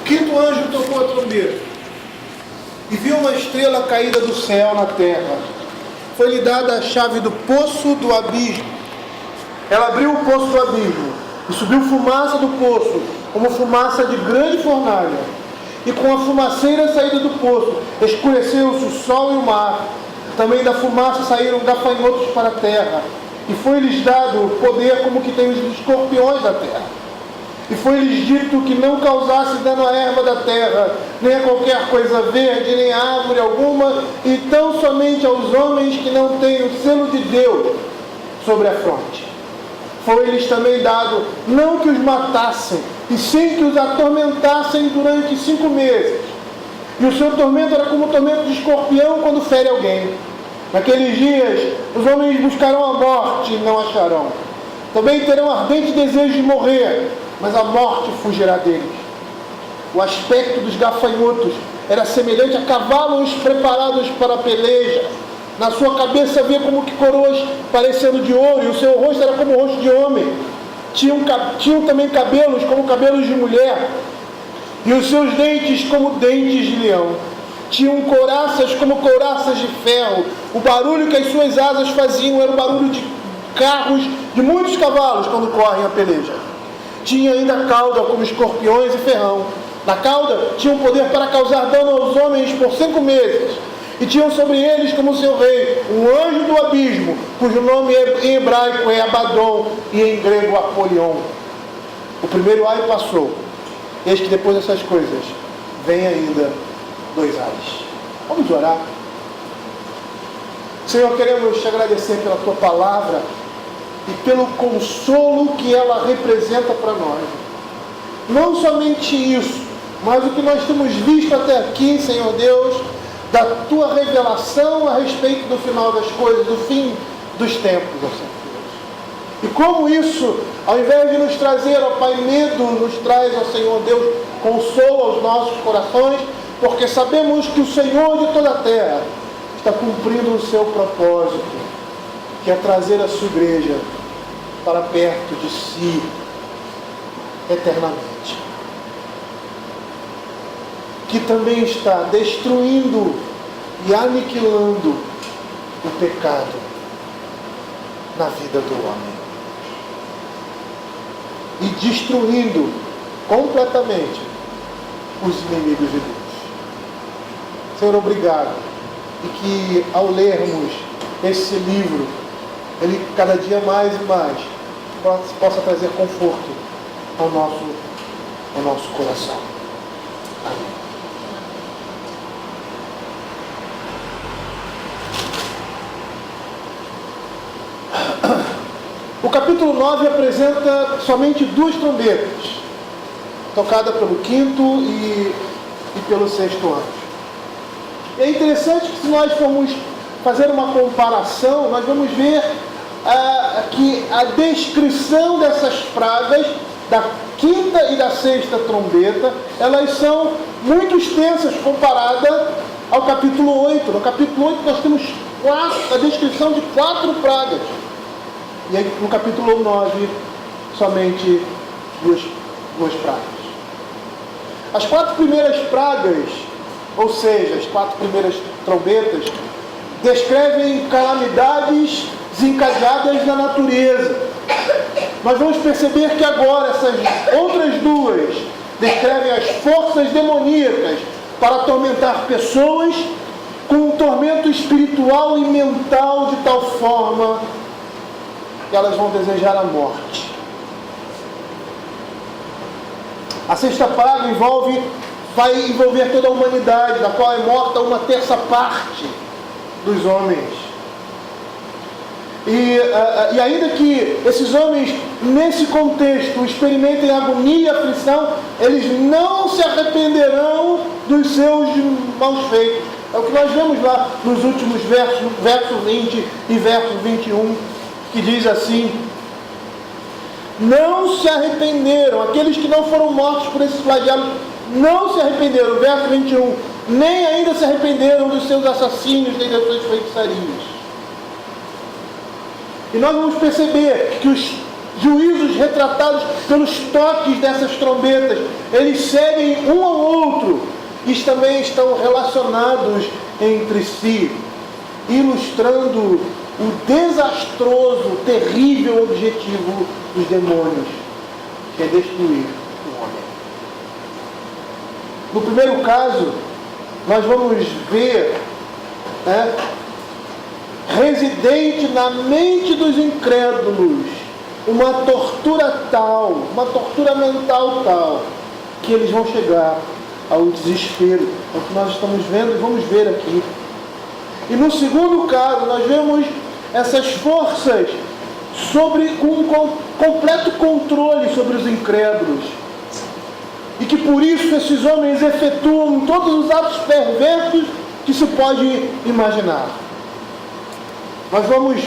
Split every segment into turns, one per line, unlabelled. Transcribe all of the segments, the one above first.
O quinto anjo tocou a trombeta e viu uma estrela caída do céu na terra. Foi-lhe dada a chave do poço do abismo. Ela abriu o poço do abismo e subiu fumaça do poço, como fumaça de grande fornalha. E com a fumaceira saída do poço, escureceu-se o sol e o mar. Também da fumaça saíram gafanhotos para a terra. E foi-lhes dado poder como que tem os escorpiões da terra. E foi-lhes dito que não causasse dano à erva da terra, nem a qualquer coisa verde, nem a árvore alguma, e tão somente aos homens que não têm o selo de Deus sobre a fronte. Foi-lhes também dado não que os matassem, e sim que os atormentassem durante 5 meses. E o seu tormento era como o tormento de escorpião quando fere alguém. Naqueles dias, os homens buscarão a morte e não acharão. Também terão ardente desejo de morrer, mas a morte fugirá deles. O aspecto dos gafanhotos era semelhante a cavalos preparados para a peleja. Na sua cabeça havia como que coroas parecendo de ouro, e o seu rosto era como o rosto de homem. Tinham também cabelos como cabelos de mulher, e os seus dentes como dentes de leão. Tinham couraças como couraças de ferro. O barulho que as suas asas faziam era o barulho de carros de muitos cavalos quando correm a peleja. Tinha ainda cauda como escorpiões e ferrão. Na cauda tinham poder para causar dano aos homens por 5 meses. E tinham sobre eles como seu rei um anjo do abismo, cujo nome em hebraico é Abaddon e em grego Apolion. O primeiro ai passou. Eis que depois dessas coisas vem ainda 2 ais. Vamos orar. Senhor, queremos te agradecer pela tua palavra e pelo consolo que ela representa para nós. Não somente isso, mas o que nós temos visto até aqui, Senhor Deus, da tua revelação a respeito do final das coisas, do fim dos tempos, ó Senhor Deus. E como isso, ao invés de nos trazer, ó Pai, medo, nos traz, ó Senhor Deus, consolo aos nossos corações, porque sabemos que o Senhor de toda a terra está cumprindo o seu propósito, que é trazer a sua igreja para perto de si eternamente. Que também está destruindo e aniquilando o pecado na vida do homem. E destruindo completamente os inimigos de Deus. Senhor, obrigado. E que ao lermos esse livro, ele cada dia mais e mais possa trazer conforto ao nosso coração. Amém. O capítulo 9 apresenta somente 2 trombetas, tocada pelo 5º e pelo 6º anjo. E é interessante que, se nós formos fazer uma comparação, nós vamos ver que a descrição dessas pragas, da 5ª e da 6ª trombeta, elas são muito extensas comparada ao capítulo 8. No capítulo 8 nós temos a descrição de 4 pragas. E aí, no capítulo 9, somente duas pragas. As 4 primeiras pragas, ou seja, as 4 primeiras trombetas, descrevem calamidades desencadeadas na natureza. Nós vamos perceber que agora essas outras 2 descrevem as forças demoníacas para atormentar pessoas com um tormento espiritual e mental de tal forma que elas vão desejar a morte. A 6ª praga vai envolver toda a humanidade, da qual é morta 1/3 parte dos homens. E ainda que esses homens, nesse contexto, experimentem agonia e aflição, eles não se arrependerão dos seus maus feitos. É o que nós vemos lá nos últimos versos, no verso 20 e verso 21, que diz assim: não se arrependeram, aqueles que não foram mortos por esses flagelos, não se arrependeram, verso 21, nem ainda se arrependeram dos seus assassínios, nem das suas feitiçarias. E nós vamos perceber que juízos retratados pelos toques dessas trombetas, eles seguem um ao outro e também estão relacionados entre si, ilustrando o desastroso, terrível objetivo dos demônios, que é destruir o homem. No primeiro caso, nós vamos ver residente na mente dos incrédulos uma tortura tal, uma tortura mental tal, que eles vão chegar ao desespero. É o que nós estamos vendo e vamos ver aqui. E no segundo caso, nós vemos essas forças com um completo controle sobre os incrédulos. E que por isso esses homens efetuam todos os atos perversos que se pode imaginar. Nós vamos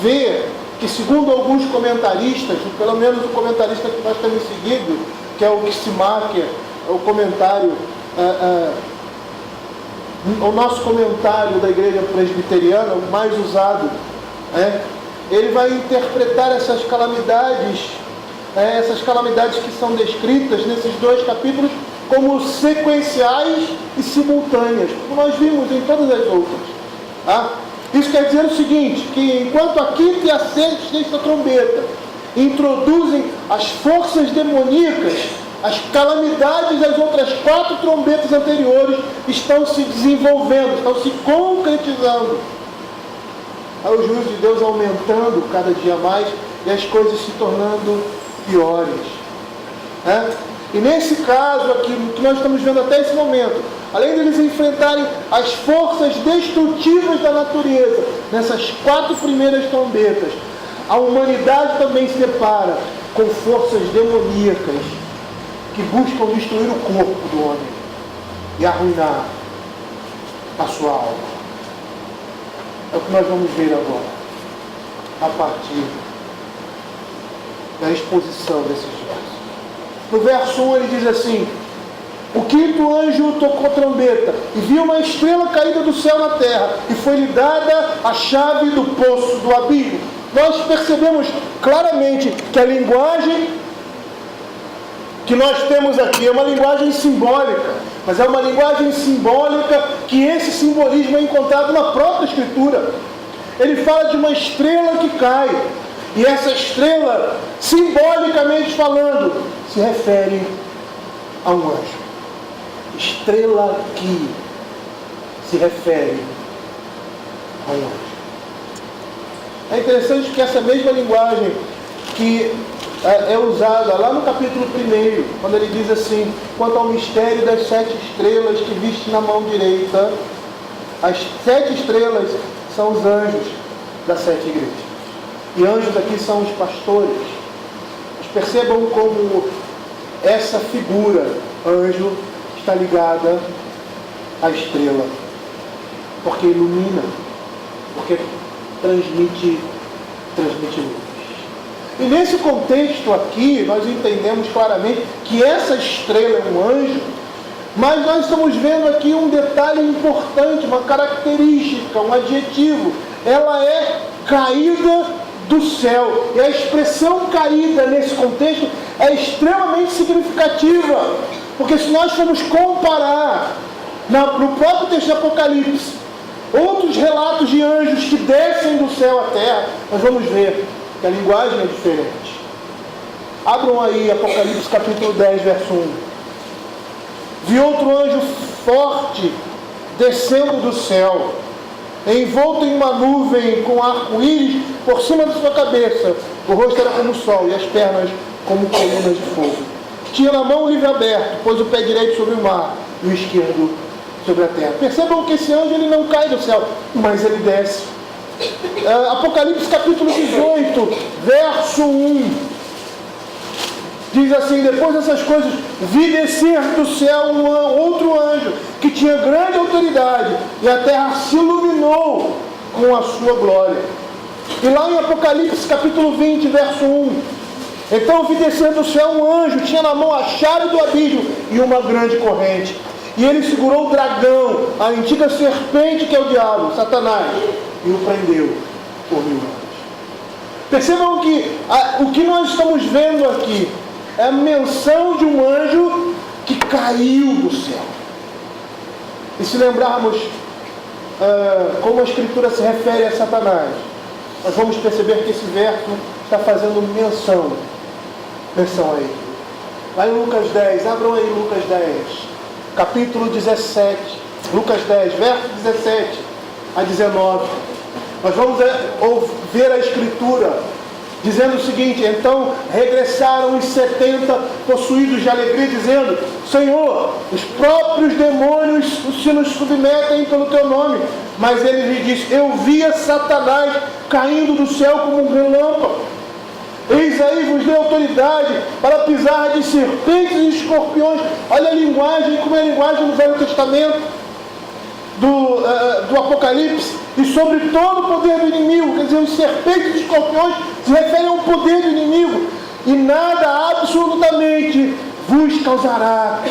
ver que, segundo alguns comentaristas, pelo menos o comentarista que nós temos seguido, que é o Kissimaker, o comentário, o nosso comentário da igreja presbiteriana, o mais usado, ele vai interpretar essas calamidades que são descritas nesses dois capítulos como sequenciais e simultâneas, como nós vimos em todas as outras. Tá? Isso quer dizer o seguinte, que enquanto a quinta e a sexta trombeta introduzem as forças demoníacas, as calamidades das outras 4 trombetas anteriores estão se desenvolvendo, estão se concretizando. Aí o juízo de Deus aumentando cada dia mais e as coisas se tornando piores. E nesse caso aqui, que nós estamos vendo até esse momento, além de eles enfrentarem as forças destrutivas da natureza, nessas 4 primeiras trombetas, a humanidade também se depara com forças demoníacas que buscam destruir o corpo do homem e arruinar a sua alma. É o que nós vamos ver agora, a partir da exposição desses versos. No verso 1 ele diz assim: o quinto anjo tocou trombeta, e viu uma estrela caída do céu na terra, e foi-lhe dada a chave do poço do abismo. Nós percebemos claramente que a linguagem que nós temos aqui é uma linguagem simbólica, mas é uma linguagem simbólica que esse simbolismo é encontrado na própria Escritura. Ele fala de uma estrela que cai, e essa estrela, simbolicamente falando, se refere a um anjo. Estrela que se refere a um anjo. É interessante que essa mesma linguagem que é usada lá no capítulo 1, quando ele diz assim: quanto ao mistério das 7 estrelas que viste na mão direita, as 7 estrelas são os anjos das 7 igrejas. E anjos aqui são os pastores. Mas percebam como essa figura, anjo, está ligada à estrela. Porque ilumina, porque transmite luz. E nesse contexto aqui, nós entendemos claramente que essa estrela é um anjo, mas nós estamos vendo aqui um detalhe importante, uma característica, um adjetivo. Ela é caída do céu. E a expressão caída nesse contexto é extremamente significativa, porque se nós formos comparar no próprio texto de Apocalipse outros relatos de anjos que descem do céu à terra, nós vamos ver que a linguagem é diferente. Abram aí Apocalipse capítulo 10, verso 1. Vi outro anjo forte descendo do céu, envolto em uma nuvem com arco-íris por cima da sua cabeça. O rosto era como o sol e as pernas como colunas de fogo. Tinha na mão o livro aberto, pôs o pé direito sobre o mar e o esquerdo sobre a terra. Percebam que esse anjo ele não cai do céu, mas ele desce. Apocalipse capítulo 18, verso 1, diz assim: depois dessas coisas, vi descer do céu outro anjo, que tinha grande autoridade, e a terra se iluminou com a sua glória. E lá em Apocalipse capítulo 20, verso 1, então vi descer do céu um anjo, tinha na mão a chave do abismo e uma grande corrente. E ele segurou o dragão, a antiga serpente que é o diabo, Satanás, e o prendeu por 1000 anos. Percebam que o que nós estamos vendo aqui é a menção de um anjo que caiu do céu. E se lembrarmos como a Escritura se refere a Satanás, nós vamos perceber que esse verso está fazendo menção a ele. Lá em Lucas 10, abram aí Lucas 10, capítulo 17, Lucas 10, verso 17 a 19. Nós vamos ver a Escritura dizendo o seguinte: então regressaram os 70 possuídos de alegria, dizendo: Senhor, os próprios demônios se nos submetem pelo teu nome. Mas ele lhe disse: eu via Satanás caindo do céu como um relâmpago. Eis aí vos dei autoridade para pisar de serpentes e escorpiões. Olha a linguagem, como é a linguagem do Velho Testamento, do Apocalipse, e sobre todo o poder do inimigo. Quer dizer, os serpentes e escorpiões se referem ao poder do inimigo, e nada absolutamente vos causará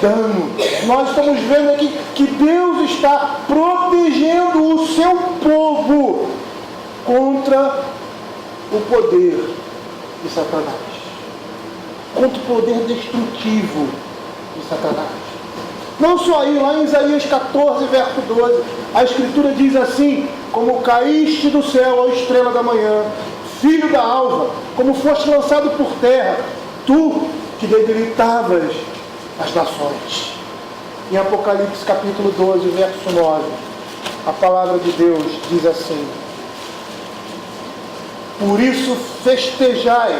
dano. Nós estamos vendo aqui que Deus está protegendo o seu povo contra o poder de Satanás, contra o poder destrutivo de Satanás. Não só aí, lá em Isaías 14, verso 12, a Escritura diz assim: como caíste do céu, ó estrela da manhã, filho da alva, como foste lançado por terra, tu que debilitavas as nações. Em Apocalipse capítulo 12, verso 9, a palavra de Deus diz assim: por isso festejai,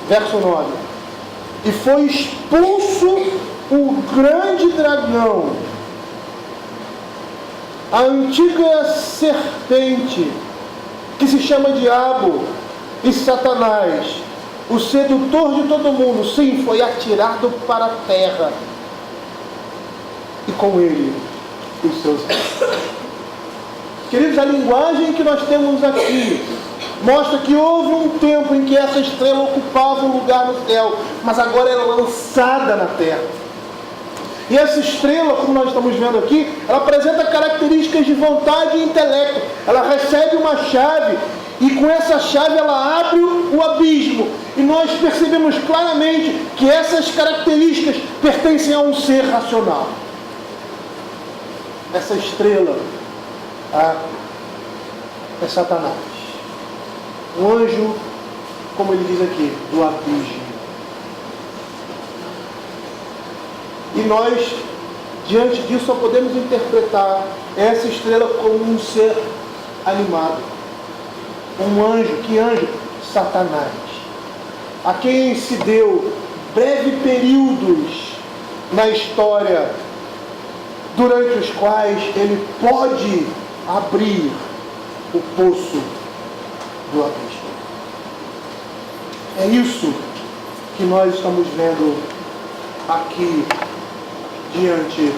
verso 9, e foi expulso o grande dragão, a antiga serpente, que se chama Diabo e Satanás, o sedutor de todo mundo. Sim, foi atirado para a terra, e com ele os seus anjos. Queridos, a linguagem que nós temos aqui mostra que houve um tempo em que essa estrela ocupava um lugar no céu, mas agora ela é lançada na terra. E essa estrela, como nós estamos vendo aqui, ela apresenta características de vontade e intelecto. Ela recebe uma chave, e com essa chave ela abre o abismo. E nós percebemos claramente que essas características pertencem a um ser racional. Essa estrela é Satanás, um anjo, como ele diz aqui, do abismo. E nós, diante disso, só podemos interpretar essa estrela como um ser animado, um anjo. Que anjo? Satanás, a quem se deu breves períodos na história, durante os quais ele pode abrir o poço do abismo. É isso que nós estamos vendo aqui diante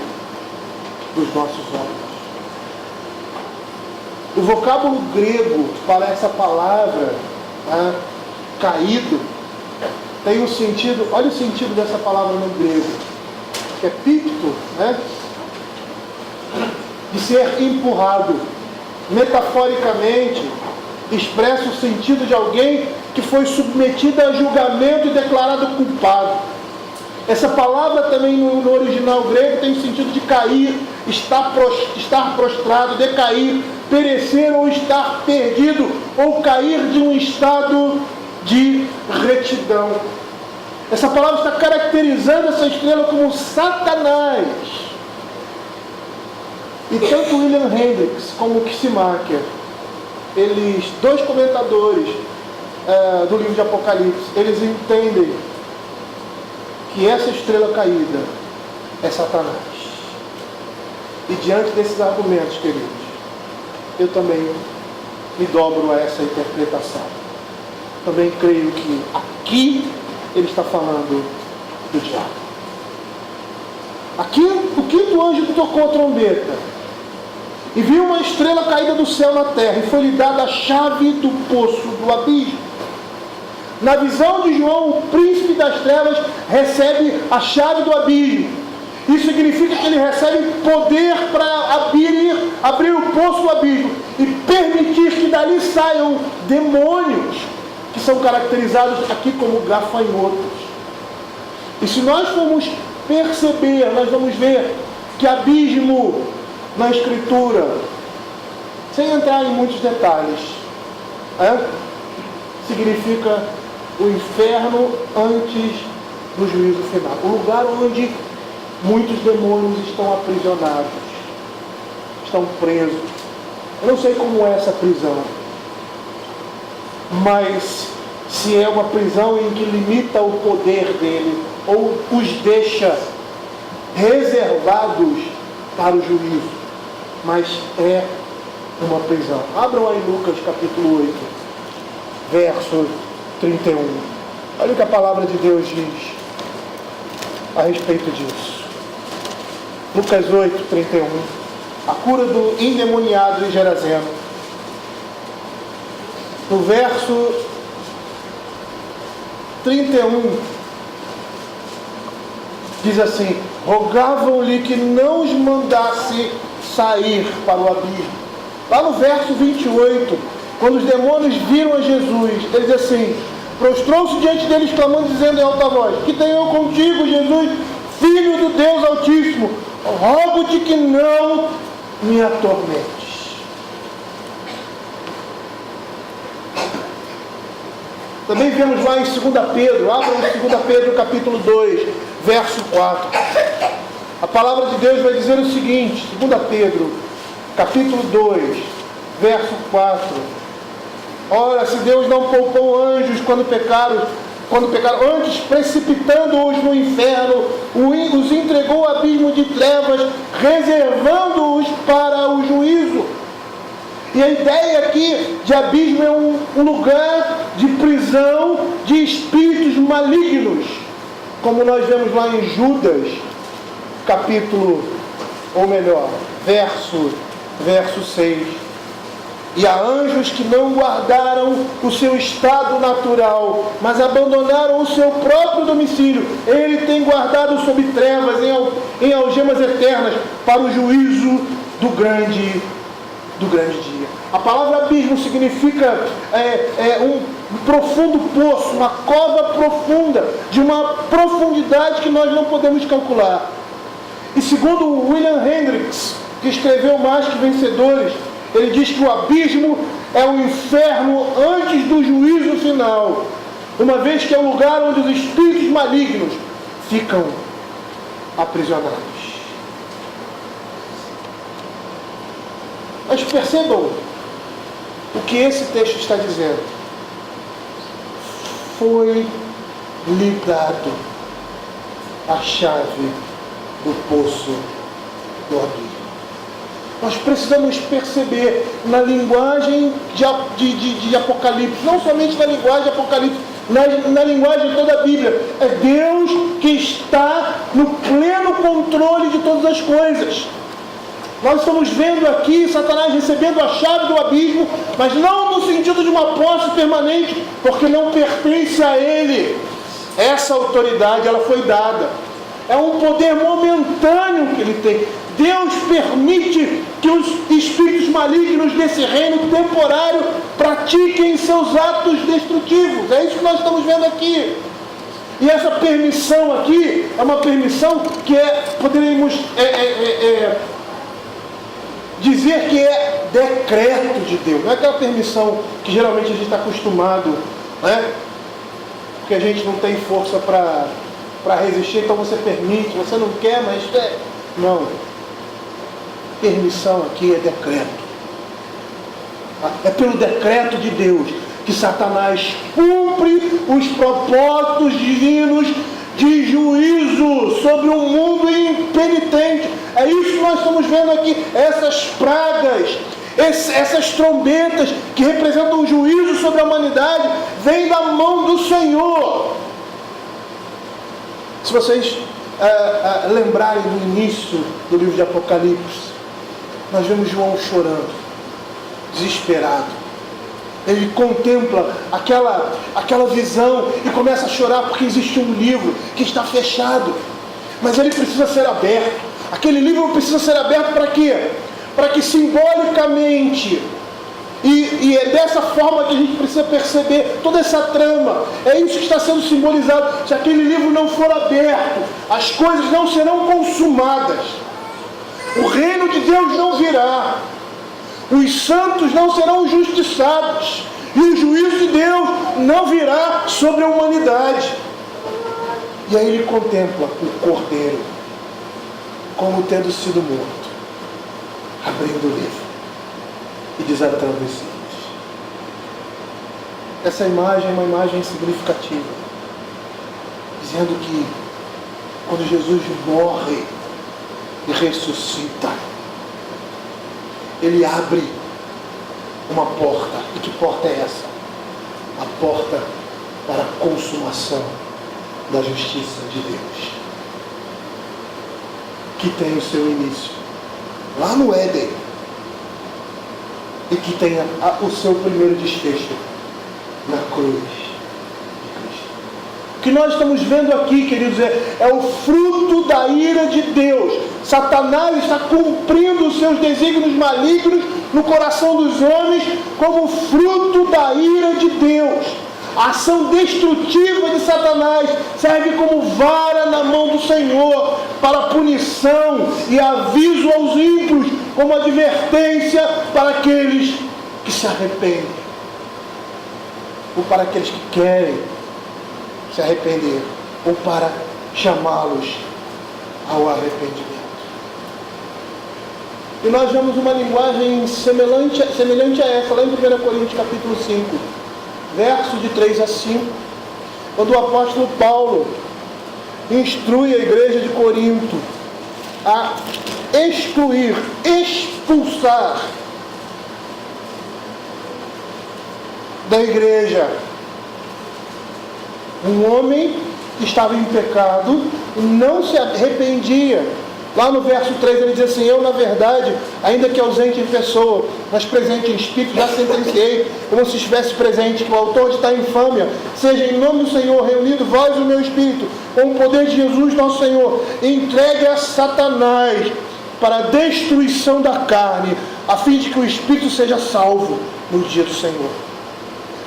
dos nossos olhos. O vocábulo grego para essa palavra, caído, tem um sentido. Olha o sentido dessa palavra no grego, que é picto, de ser empurrado. Metaforicamente, expressa o sentido de alguém que foi submetido a julgamento e declarado culpado. Essa palavra também no original grego tem o sentido de cair, estar prostrado, decair, perecer ou estar perdido, ou cair de um estado de retidão. Essa palavra está caracterizando essa estrela como Satanás. E tanto William Hendricks como Kissimaker, eles, dois comentadores do livro de Apocalipse, eles entendem que essa estrela caída é Satanás. E diante desses argumentos, queridos, eu também me dobro a essa interpretação. Também creio que aqui ele está falando do diabo. Aqui o quinto anjo tocou a trombeta e viu uma estrela caída do céu na terra, e foi-lhe dada a chave do poço do abismo. Na visão de João, o príncipe das trevas recebe a chave do abismo. Isso significa que ele recebe poder para abrir o poço do abismo e permitir que dali saiam demônios, que são caracterizados aqui como gafanhotos. E se nós formos perceber, nós vamos ver que abismo na Escritura, sem entrar em muitos detalhes, significa o inferno antes do juízo final. O lugar onde muitos demônios estão aprisionados, estão presos. Eu não sei como é essa prisão, mas se é uma prisão em que limita o poder dele, ou os deixa reservados para o juízo, mas é uma prisão. Abram aí Lucas capítulo 8, verso 31. Olha o que a palavra de Deus diz a respeito disso. Lucas 8, 31. A cura do endemoniado em Gerazeno. No verso 31, diz assim: rogavam-lhe que não os mandasse sair para o abismo. Lá no verso 28, quando os demônios viram a Jesus, ele diz assim: prostrou-se diante deles, clamando, dizendo em alta voz: que tenho eu contigo, Jesus, Filho do Deus Altíssimo, rogo-te que não me atormentes. Também vemos lá em 2 Pedro, abram 2 Pedro capítulo 2, verso 4. A palavra de Deus vai dizer o seguinte, 2 Pedro capítulo 2, verso 4. Ora, se Deus não poupou anjos quando pecaram, antes precipitando-os no inferno, os entregou ao abismo de trevas, reservando-os para o juízo. E a ideia aqui de abismo é um lugar de prisão de espíritos malignos, como nós vemos lá em Judas, capítulo, ou melhor, verso 6. E há anjos que não guardaram o seu estado natural, mas abandonaram o seu próprio domicílio. Ele tem guardado sob trevas, em algemas eternas, para o juízo do grande dia. A palavra abismo significa um profundo poço, uma cova profunda, de uma profundidade que nós não podemos calcular. E segundo William Hendricks, que escreveu Mais que Vencedores, ele diz que o abismo é o inferno antes do juízo final, uma vez que é o lugar onde os espíritos malignos ficam aprisionados. Mas percebam o que esse texto está dizendo. Foi lhe dado a chave do poço do abismo. Nós precisamos perceber na linguagem de Apocalipse, não somente na linguagem de Apocalipse, na linguagem de toda a Bíblia. É Deus que está no pleno controle de todas as coisas. Nós estamos vendo aqui Satanás recebendo a chave do abismo, mas não no sentido de uma posse permanente, porque não pertence a ele. Essa autoridade, ela foi dada. É um poder momentâneo que ele tem. Deus permite que os espíritos malignos desse reino temporário pratiquem seus atos destrutivos. É isso que nós estamos vendo aqui. E essa permissão aqui é uma permissão que poderíamos dizer que é decreto de Deus. Não é aquela permissão que geralmente a gente está acostumado, né? Porque a gente não tem força para resistir, então você permite, você não quer, mas não. Permissão aqui é decreto. É pelo decreto de Deus que Satanás cumpre os propósitos divinos de juízo sobre um mundo impenitente. É isso que nós estamos vendo aqui, essas pragas, essas trombetas que representam o juízo sobre a humanidade, vêm da mão do Senhor. Se vocês lembrarem do início do livro de Apocalipse, nós vemos João chorando, desesperado. Ele contempla aquela visão e começa a chorar porque existe um livro que está fechado. mas ele precisa ser aberto. Aquele livro precisa ser aberto para quê? Para que simbolicamente, e é dessa forma que a gente precisa perceber toda essa trama. É isso que está sendo simbolizado. Se aquele livro não for aberto, as coisas não serão consumadas. O reino de Deus não virá. Os santos não serão justiçados. E o juízo de Deus não virá sobre a humanidade. E aí ele contempla o Cordeiro como tendo sido morto, abrindo o livro e desatando os cílios. Essa imagem é uma imagem significativa, dizendo que quando Jesus morre e ressuscita, ele abre uma porta. E que porta é essa? A porta para a consumação da justiça de Deus, que tem o seu início lá no Éden e que tem o seu primeiro desfecho na cruz de Cristo. O que nós estamos vendo aqui, queridos, é o fruto da ira de Deus. Satanás está cumprindo os seus desígnios malignos no coração dos homens como fruto da ira de Deus. A ação destrutiva de Satanás serve como vara na mão do Senhor para punição e aviso aos ímpios, como advertência para aqueles que se arrependem, ou para aqueles que querem se arrepender, ou para chamá-los ao arrependimento. E nós vemos uma linguagem semelhante a essa, lá em 1 Coríntios capítulo 5, verso de 3 a 5, quando o apóstolo Paulo instrui a igreja de Corinto a excluir, expulsar da igreja um homem que estava em pecado e não se arrependia. Lá no verso 3 ele diz assim: eu, na verdade, ainda que ausente em pessoa, mas presente em espírito, já sentenciei, como se estivesse presente, que o autor de tal infâmia seja, em nome do Senhor, reunido vós e o meu espírito, com o poder de Jesus nosso Senhor, entregue a Satanás para a destruição da carne, a fim de que o espírito seja salvo no dia do Senhor.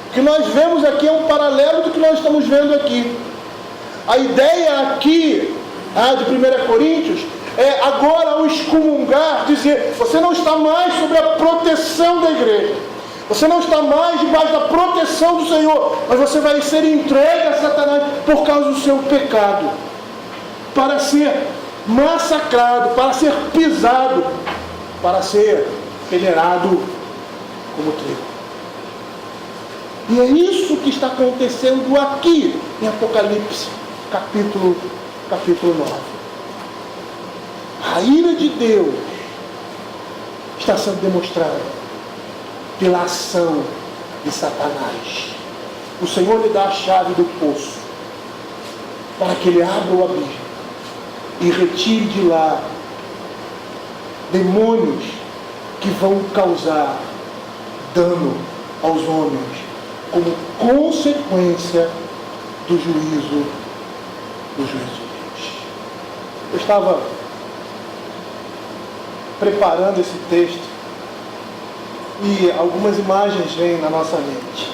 O que nós vemos aqui é um paralelo do que nós estamos vendo aqui. A ideia aqui de 1 Coríntios é agora o excomungar, dizer: você não está mais sob a proteção da igreja, você não está mais debaixo da proteção do Senhor, mas você vai ser entregue a Satanás por causa do seu pecado, para ser massacrado, para ser pisado, para ser peneirado como trigo. E é isso que está acontecendo aqui em Apocalipse, capítulo 9. A ira de Deus está sendo demonstrada pela ação de Satanás. O Senhor lhe dá a chave do poço para que ele abra o abismo e retire de lá demônios que vão causar dano aos homens como consequência do juízo de Deus. Eu estava preparando esse texto e algumas imagens vêm na nossa mente.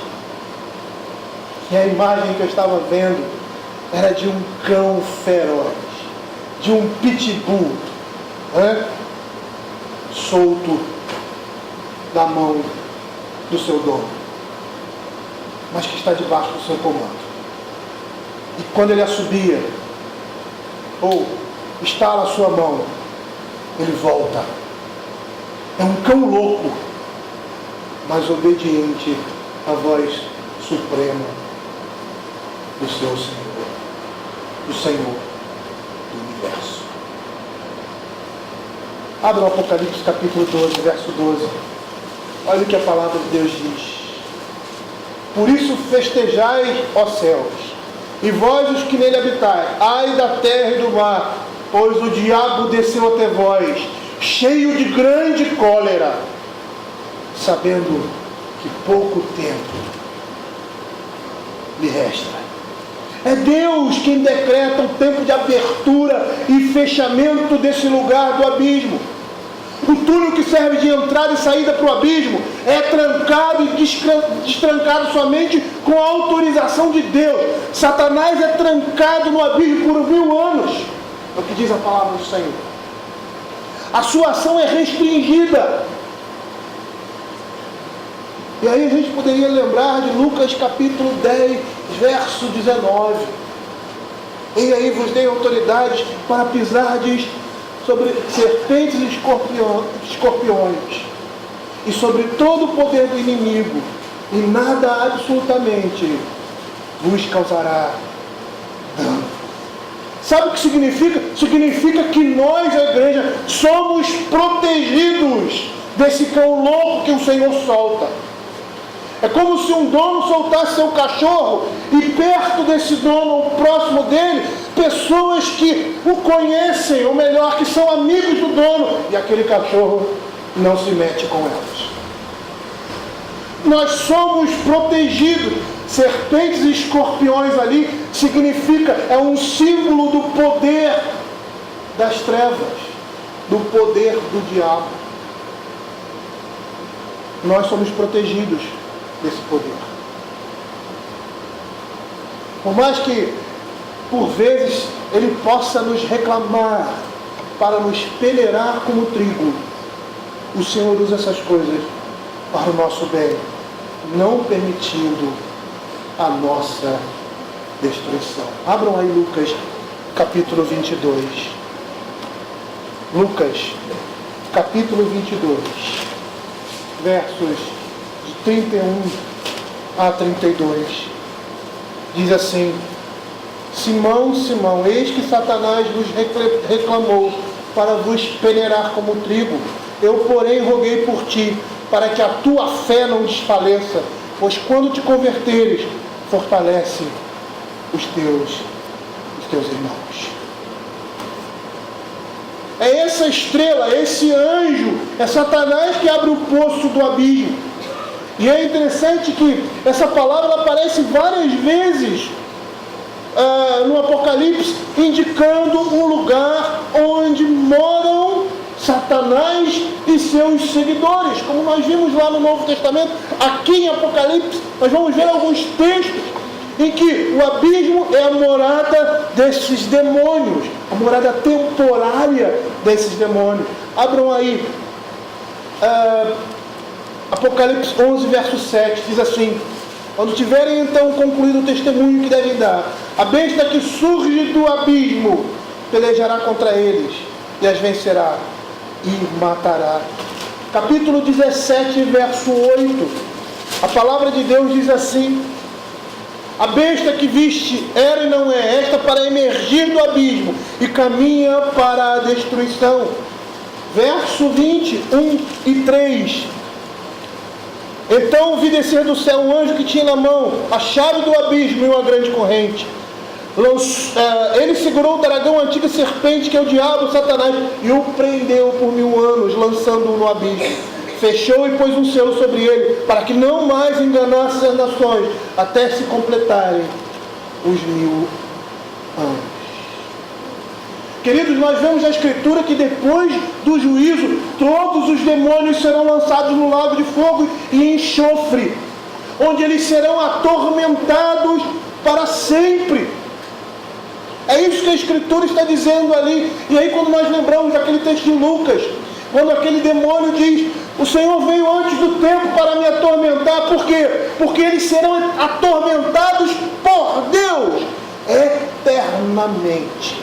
E a imagem que eu estava vendo era de um cão feroz, de um pitbull, solto da mão do seu dono, mas que está debaixo do seu comando. E quando ele assobia ou estala a sua mão, ele volta. É um cão louco, mas obediente à voz suprema do seu Senhor, do Senhor do universo. Abra o Apocalipse capítulo 12, verso 12. Olha o que a palavra de Deus diz: por isso festejai, ó céus, e vós os que nele habitais, ai da terra e do mar, pois o diabo desceu até vós, cheio de grande cólera, sabendo que pouco tempo lhe resta. É Deus quem decreta o tempo de abertura e fechamento desse lugar do abismo. O túnel que serve de entrada e saída para o abismo é trancado e destrancado somente com a autorização de Deus. Satanás é trancado no abismo por 1000 anos. É o que diz a palavra do Senhor. A sua ação é restringida. E aí a gente poderia lembrar de Lucas capítulo 10, verso 19. E aí vos dei autoridade para pisardes sobre serpentes e escorpiões, e sobre todo o poder do inimigo, e nada absolutamente vos causará dano. Sabe o que significa? Significa que nós, a igreja, somos protegidos desse cão louco que o Senhor solta. É como se um dono soltasse seu cachorro e perto desse dono, ou próximo dele, pessoas que o conhecem, ou melhor, que são amigos do dono, e aquele cachorro não se mete com elas. Nós somos protegidos. Serpentes e escorpiões ali significa, é um símbolo do poder das trevas, do poder do diabo. Nós somos protegidos desse poder. Por mais que por vezes ele possa nos reclamar para nos peneirar como trigo, o Senhor usa essas coisas para o nosso bem, não permitindo a nossa destruição. Abram aí Lucas capítulo 22. Lucas capítulo 22, versos de 31 a 32. Diz assim: Simão, Simão, eis que Satanás vos reclamou para vos peneirar como trigo. Eu, porém, roguei por ti, para que a tua fé não desfaleça, pois quando te converteres, fortalece os teus irmãos. É essa estrela, esse anjo, é Satanás que abre o poço do abismo. E é interessante que essa palavra aparece várias vezes no Apocalipse, indicando um lugar onde moram Satanás e seus seguidores. Como nós vimos lá no Novo Testamento, aqui em Apocalipse, nós vamos ver alguns textos em que o abismo é a morada desses demônios, a morada temporária desses demônios. Abram aí Apocalipse 11, verso 7, diz assim: quando tiverem então concluído o testemunho que devem dar, a besta que surge do abismo pelejará contra eles e as vencerá e matará. Capítulo 17, verso 8, a palavra de Deus diz assim: a besta que viste era e não é, esta para emergir do abismo e caminha para a destruição. Verso 21 e 3. Então vi descer do céu um anjo que tinha na mão a chave do abismo e uma grande corrente. Ele segurou o dragão, a antiga serpente, que é o diabo, Satanás, e o prendeu por 1000 anos, lançando-o no abismo. Fechou e pôs um selo sobre ele, para que não mais enganasse as nações, até se completarem os 1000 anos. Queridos, nós vemos na Escritura que depois do juízo, todos os demônios serão lançados no lago de fogo e enxofre, onde eles serão atormentados para sempre. É isso que a Escritura está dizendo ali. E aí quando nós lembramos daquele texto de Lucas, quando aquele demônio diz: o Senhor veio antes do tempo para me atormentar. Por quê? Porque eles serão atormentados por Deus eternamente.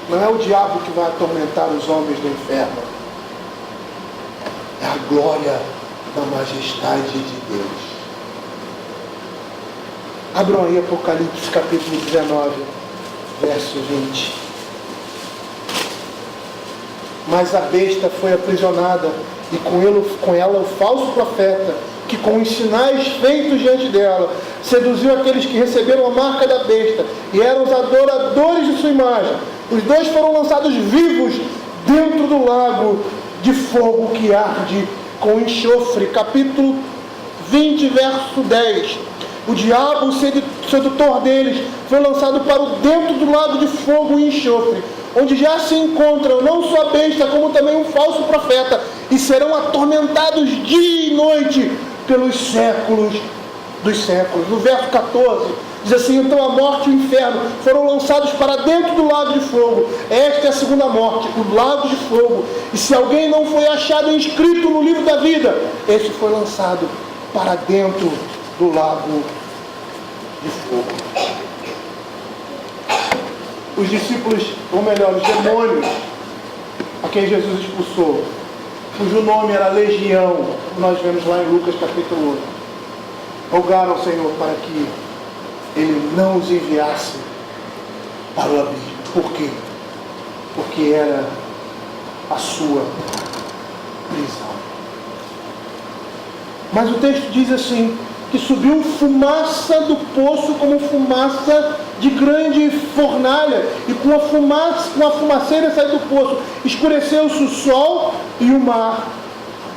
Não é o diabo que vai atormentar os homens do inferno. É a glória da majestade de Deus. Abram aí Apocalipse capítulo 19, verso 20. Mas a besta foi aprisionada, e com ela o falso profeta, que com os sinais feitos diante dela, seduziu aqueles que receberam a marca da besta, e eram os adoradores de sua imagem. Os dois foram lançados vivos dentro do lago de fogo que arde com enxofre. Capítulo 20, verso 10. O diabo, o sedutor deles, foi lançado para o dentro do lago de fogo e enxofre, onde já se encontram não só a besta, como também um falso profeta, e serão atormentados dia e noite pelos séculos dos séculos. No verso 14, diz assim: então a morte e o inferno foram lançados para dentro do lago de fogo. Esta é a segunda morte, o lago de fogo. E se alguém não foi achado inscrito no livro da vida, esse foi lançado para dentro do lago de fogo. Os discípulos, ou melhor, os demônios a quem Jesus expulsou, cujo nome era Legião, como nós vemos lá em Lucas capítulo 8, rogaram ao Senhor para que Ele não os enviasse para o abismo. Por quê? Porque era a sua prisão. Mas o texto diz assim, que subiu fumaça do poço como fumaça de grande fornalha, e com a fumaceira saiu do poço, escureceu-se o sol e o mar.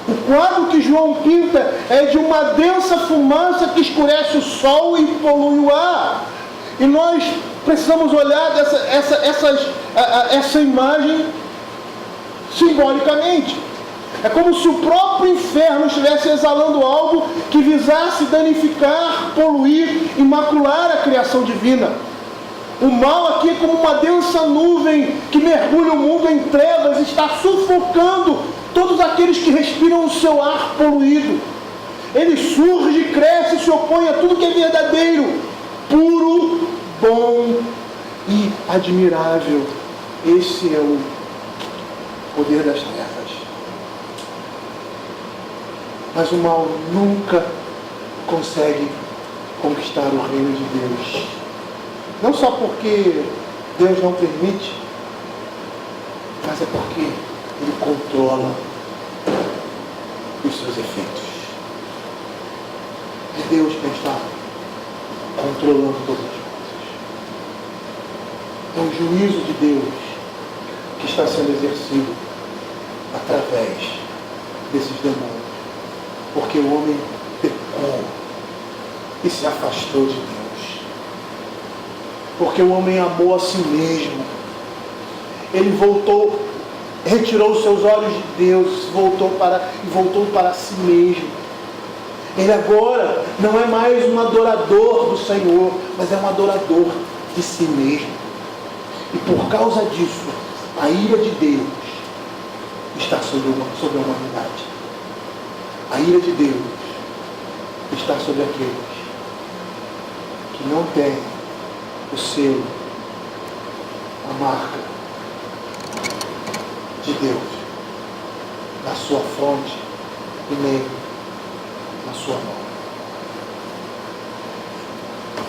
O quadro que João pinta é de uma densa fumaça que escurece o sol e polui o ar. E nós precisamos olhar essa imagem simbolicamente. É como se o próprio inferno estivesse exalando algo que visasse danificar, poluir e macular a criação divina. O mal aqui é como uma densa nuvem que mergulha o mundo em trevas e está sufocando todos aqueles que respiram o seu ar poluído. Ele surge, cresce e se opõe a tudo que é verdadeiro, puro, bom e admirável. Esse é o poder das trevas. Mas o mal nunca consegue conquistar o reino de Deus. Não só porque Deus não permite, mas é porque Ele controla os seus efeitos. É Deus quem está controlando todas as coisas. É o juízo de Deus que está sendo exercido através desses demônios. Porque o homem pecou e se afastou de Deus. Porque o homem amou a si mesmo. Ele retirou os seus olhos de Deus, voltou para si mesmo. Ele agora não é mais um adorador do Senhor, mas é um adorador de si mesmo. E por causa disso, a ira de Deus está sobre a humanidade. A ira de Deus está sobre aqueles que não têm o selo, a marca de Deus na sua fronte e nem na sua mão.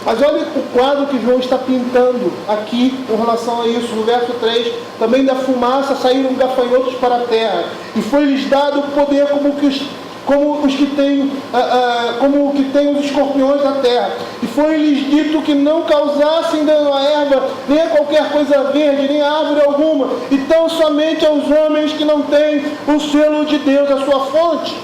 Mas olha o quadro que João está pintando aqui com relação a isso. No verso 3, também da fumaça saíram gafanhotos para a terra, e foi-lhes dado o poder como o que tem os escorpiões da terra. E foi-lhes dito que não causassem dano à erva, nem a qualquer coisa verde, nem a árvore alguma, e tão somente aos homens que não têm o selo de Deus, a sua fonte.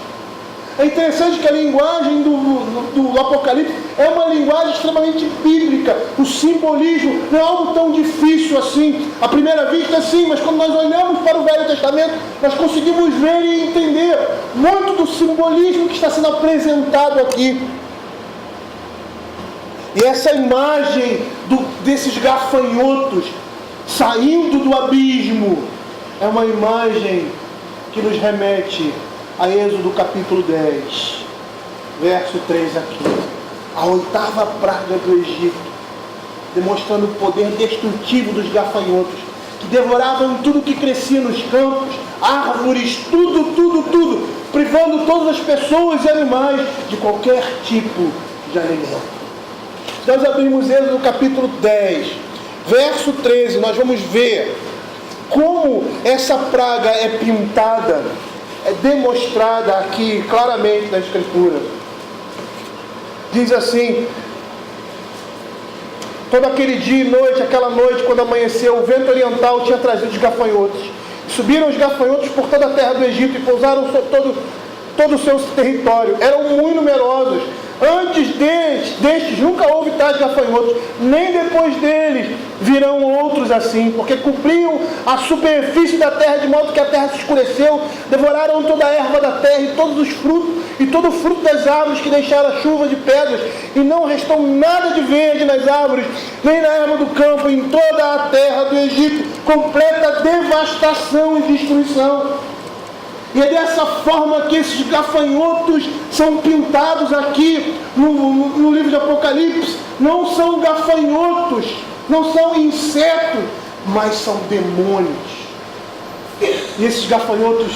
É interessante que a linguagem do Apocalipse é uma linguagem extremamente bíblica. O simbolismo não é algo tão difícil assim. À primeira vista, sim, mas quando nós olhamos para o Velho Testamento, nós conseguimos ver e entender muito do simbolismo que está sendo apresentado aqui. E essa imagem desses gafanhotos saindo do abismo é uma imagem que nos remete a Êxodo capítulo 10, verso 3 a 15. A oitava praga do Egito, demonstrando o poder destrutivo dos gafanhotos, que devoravam tudo que crescia nos campos, árvores, tudo, privando todas as pessoas e animais de qualquer tipo de alimento. Nós abrimos Êxodo capítulo 10, verso 13, nós vamos ver como essa praga é pintada, é demonstrada aqui claramente na Escritura. Diz assim: todo aquele dia e noite, aquela noite, quando amanheceu, o vento oriental tinha trazido os gafanhotos. Subiram os gafanhotos por toda a terra do Egito e pousaram sobre todo o seu território. Eram muito numerosos, Antes destes nunca houve tais gafanhotos, nem depois deles virão outros assim, porque cobriam a superfície da terra, de modo que a terra se escureceu, devoraram toda a erva da terra e todos os frutos, e todo o fruto das árvores que deixaram a chuva de pedras, e não restou nada de verde nas árvores, nem na erva do campo, em toda a terra do Egito, completa devastação e destruição. E é dessa forma que esses gafanhotos são pintados aqui no livro de Apocalipse. Não são gafanhotos, não são insetos, mas são demônios. E esses gafanhotos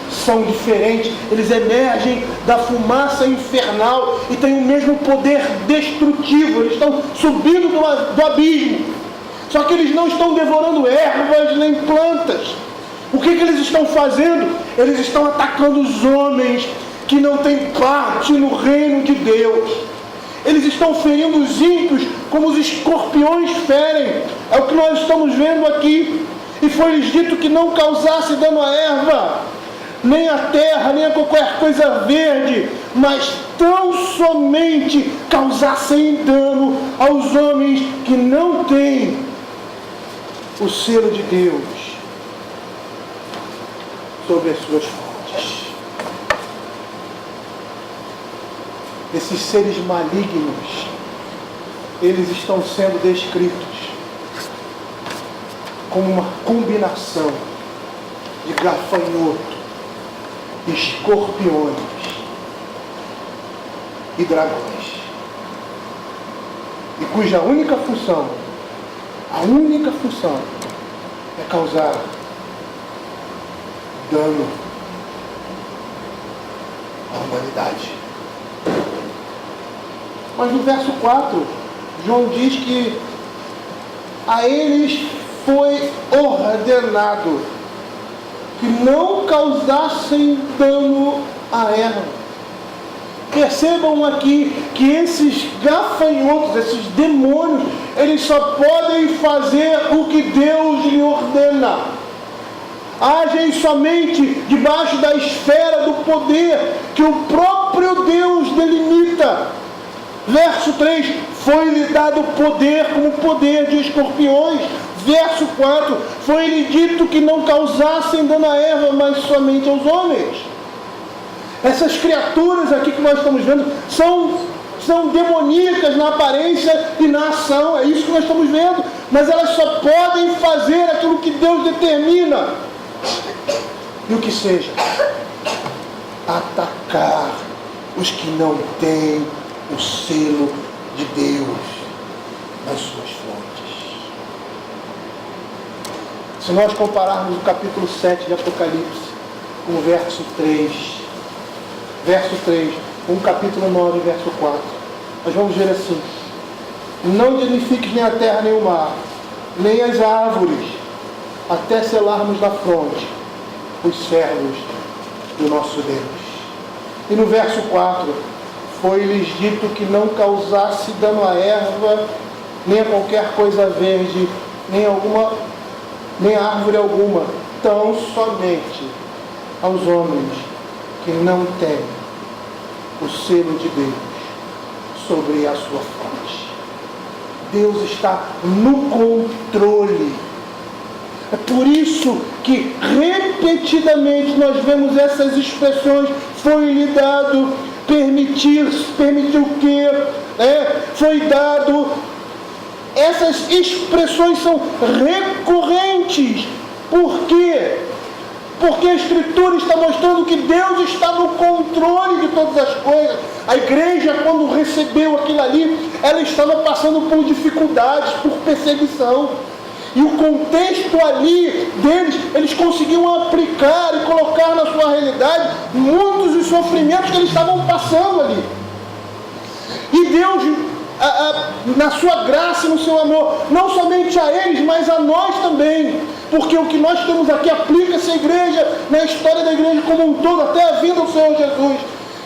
são diferentes, eles emergem da fumaça infernal e têm o mesmo poder destrutivo. Eles estão subindo do abismo, só que eles não estão devorando ervas nem plantas. O que eles estão fazendo? Eles estão atacando os homens que não têm parte no reino de Deus. Eles estão ferindo os ímpios como os escorpiões ferem. É o que nós estamos vendo aqui. E foi-lhes dito que não causasse dano à erva, nem à terra, nem a qualquer coisa verde, mas tão somente causassem dano aos homens que não têm o selo de Deus sobre as suas frontes. Esses seres malignos, eles estão sendo descritos como uma combinação de gafanhoto, escorpiões e dragões, e cuja única função é causar dano à humanidade. Mas no verso 4, João diz que a eles foi ordenado que não causassem dano à erva. Percebam aqui que esses gafanhotos, esses demônios, eles só podem fazer o que Deus lhe ordena. Agem somente debaixo da esfera do poder que o próprio Deus delimita. Verso 3, foi-lhe dado poder como poder de escorpiões. Verso 4, foi-lhe dito que não causassem dano à erva, mas somente aos homens. Essas criaturas aqui que nós estamos vendo são demoníacas na aparência e na ação, é isso que nós estamos vendo, mas elas só podem fazer aquilo que Deus determina. E o que seja, atacar os que não têm o selo de Deus nas suas frontes. Se nós compararmos o capítulo 7 de Apocalipse com o verso 3 com o capítulo 9, verso 4, nós vamos ver assim: não danifiques nem a terra nem o mar, nem as árvores, até selarmos na fronte os servos do nosso Deus. E no verso 4, foi-lhes dito que não causasse dano à erva, nem a qualquer coisa verde, nem a árvore alguma, tão somente aos homens que não têm o selo de Deus sobre a sua fronte. Deus está no controle. É por isso que repetidamente nós vemos essas expressões: foi-lhe dado, permitiu que, foi dado. Essas expressões são recorrentes. Por quê? Porque a Escritura está mostrando que Deus está no controle de todas as coisas. A igreja, quando recebeu aquilo ali, ela estava passando por dificuldades, por perseguição. E o contexto ali deles, eles conseguiam aplicar e colocar na sua realidade muitos dos sofrimentos que eles estavam passando ali. E Deus, na sua graça e no seu amor, não somente a eles, mas a nós também, porque o que nós temos aqui aplica-se à igreja, na história da igreja como um todo, até a vinda do Senhor Jesus.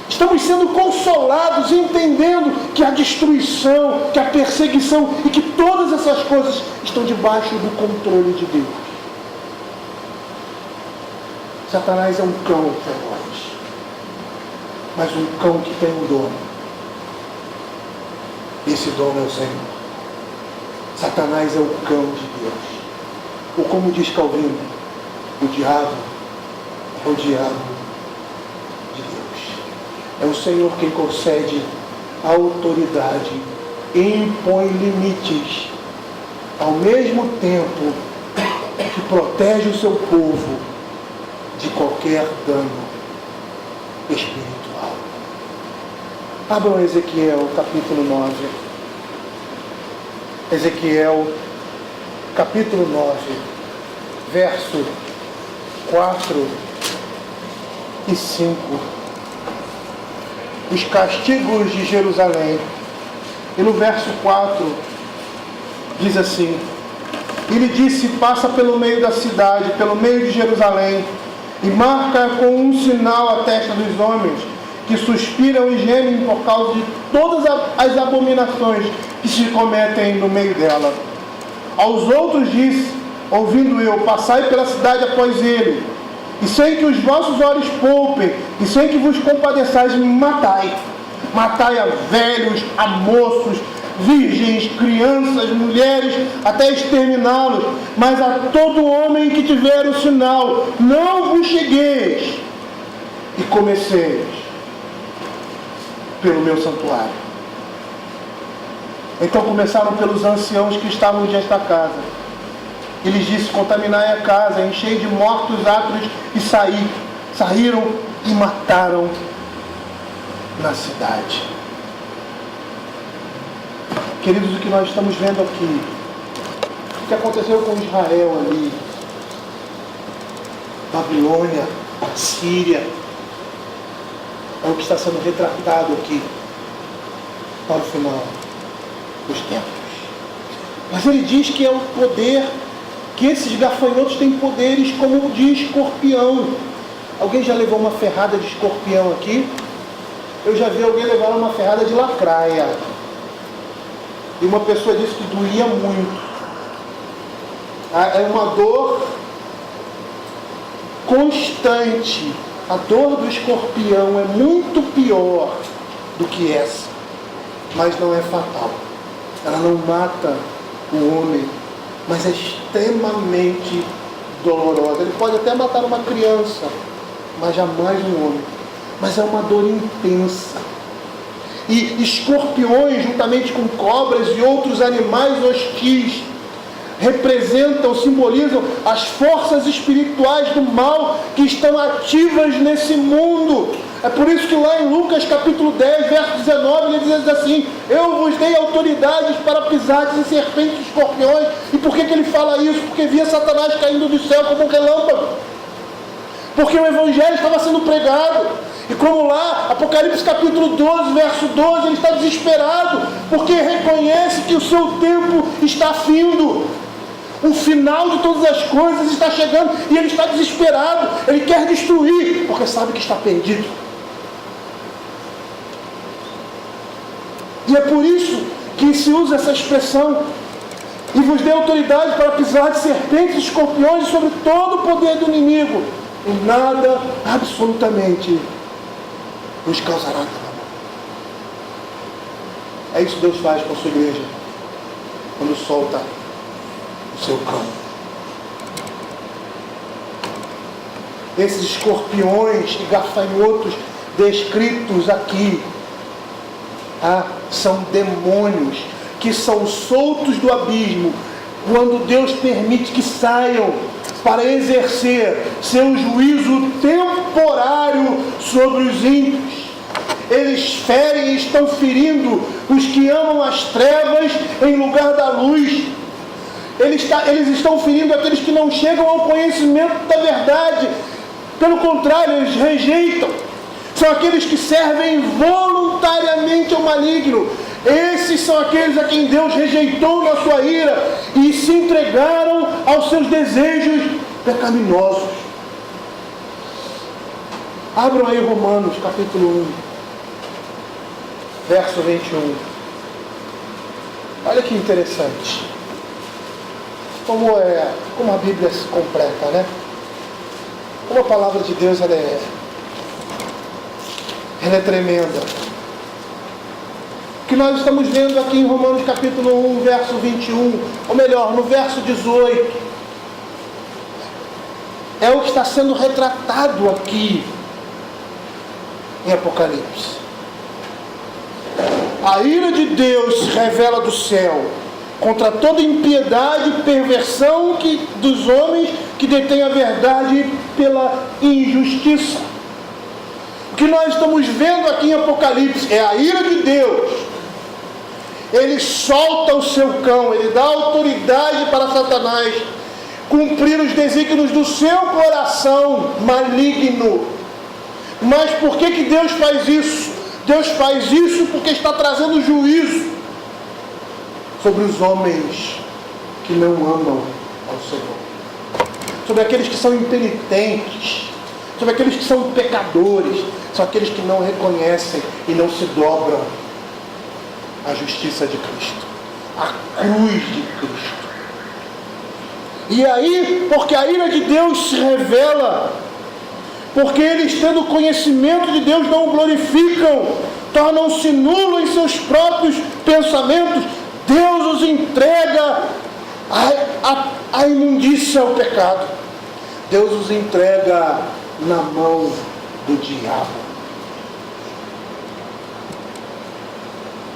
Estamos sendo consolados, entendendo que a destruição, que a perseguição e que todas essas coisas estão debaixo do controle de Deus. Satanás é um cão feroz, mas um cão que tem um dono. Esse dono é o Senhor. Satanás é o cão de Deus. Ou como diz Calvino, o diabo é o diabo de Deus. É o Senhor quem concede autoridade e impõe limites, ao mesmo tempo que protege o seu povo de qualquer dano espiritual. Abram Ezequiel capítulo 9. Ezequiel capítulo 9, verso 4 e 5. Os castigos de Jerusalém. E no verso 4 diz assim: ele disse: passa pelo meio da cidade, pelo meio de Jerusalém, e marca com um sinal a testa dos homens que suspiram e gemem por causa de todas as abominações que se cometem no meio dela. Aos outros disse, ouvindo eu: passai pela cidade após ele, e sem que os vossos olhos poupem, e sem que vos compadeçais, matai. Matai a velhos, a moços, virgens, crianças, mulheres, até exterminá-los. Mas a todo homem que tiver o sinal, não vos chegueis, e comeceis pelo meu santuário. Então começaram pelos anciãos que estavam diante da casa. Eles disse: contaminai a casa, enchei de mortos átrios, e saíram e mataram na cidade. Queridos, o que nós estamos vendo aqui, o que aconteceu com Israel ali, Babilônia, Síria, é o que está sendo retratado aqui para o final dos tempos. Mas ele diz que é um poder, que esses gafanhotos têm poderes como o de escorpião. Alguém já levou uma ferrada de escorpião aqui? Eu já vi alguém levar uma ferrada de lacraia. E uma pessoa disse que doía muito. É uma dor constante. A dor do escorpião é muito pior do que essa, mas não é fatal. Ela não mata o homem, mas é extremamente dolorosa. Ele pode até matar uma criança, mas jamais um homem. Mas é uma dor intensa. E escorpiões, juntamente com cobras e outros animais hostis, representam, simbolizam as forças espirituais do mal que estão ativas nesse mundo. É por isso que lá em Lucas capítulo 10, verso 19, ele diz assim: eu vos dei autoridades para pisares em serpentes e escorpiões. E por que ele fala isso? Porque via Satanás caindo do céu como um relâmpago. Porque o evangelho estava sendo pregado. E como lá, Apocalipse capítulo 12, verso 12, ele está desesperado, porque reconhece que o seu tempo está findo. O final de todas as coisas está chegando e ele está desesperado. Ele quer destruir, porque sabe que está perdido. E é por isso que se usa essa expressão: e vos dei autoridade para pisar de serpentes e escorpiões sobre todo o poder do inimigo, e nada absolutamente nos causará dano. É isso que Deus faz com a sua igreja quando solta o seu cão. Esses escorpiões e gafanhotos descritos aqui são demônios que são soltos do abismo quando Deus permite que saiam para exercer seu juízo temporário sobre os ímpios. Eles ferem e estão ferindo os que amam as trevas em lugar da luz. Eles estão ferindo aqueles que não chegam ao conhecimento da verdade. Pelo contrário, eles rejeitam. São aqueles que servem voluntariamente ao maligno. Esses são aqueles a quem Deus rejeitou na sua ira e se entregaram aos seus desejos pecaminosos. Abram aí Romanos capítulo 1, verso 21. Olha que interessante. Como a Bíblia se completa, né? Como a palavra de Deus ela é tremenda. que nós estamos vendo aqui em Romanos capítulo 1, verso 21, ou melhor, no verso 18, é o que está sendo retratado aqui em Apocalipse. A ira de Deus se revela do céu contra toda impiedade e perversão dos homens que detêm a verdade pela injustiça. O que nós estamos vendo aqui em Apocalipse é a ira de Deus. Ele solta o seu cão, ele dá autoridade para Satanás cumprir os desígnios do seu coração maligno. Mas por que Deus faz isso? Deus faz isso porque está trazendo juízo sobre os homens que não amam ao Senhor, sobre aqueles que são impenitentes, sobre aqueles que são pecadores, são aqueles que não reconhecem e não se dobram à justiça de Cristo, à cruz de Cristo. E aí, porque a ira de Deus se revela, porque eles, tendo conhecimento de Deus, não o glorificam, tornam-se nulos em seus próprios pensamentos, Deus os entrega à imundícia, ao pecado. Deus os entrega na mão do diabo.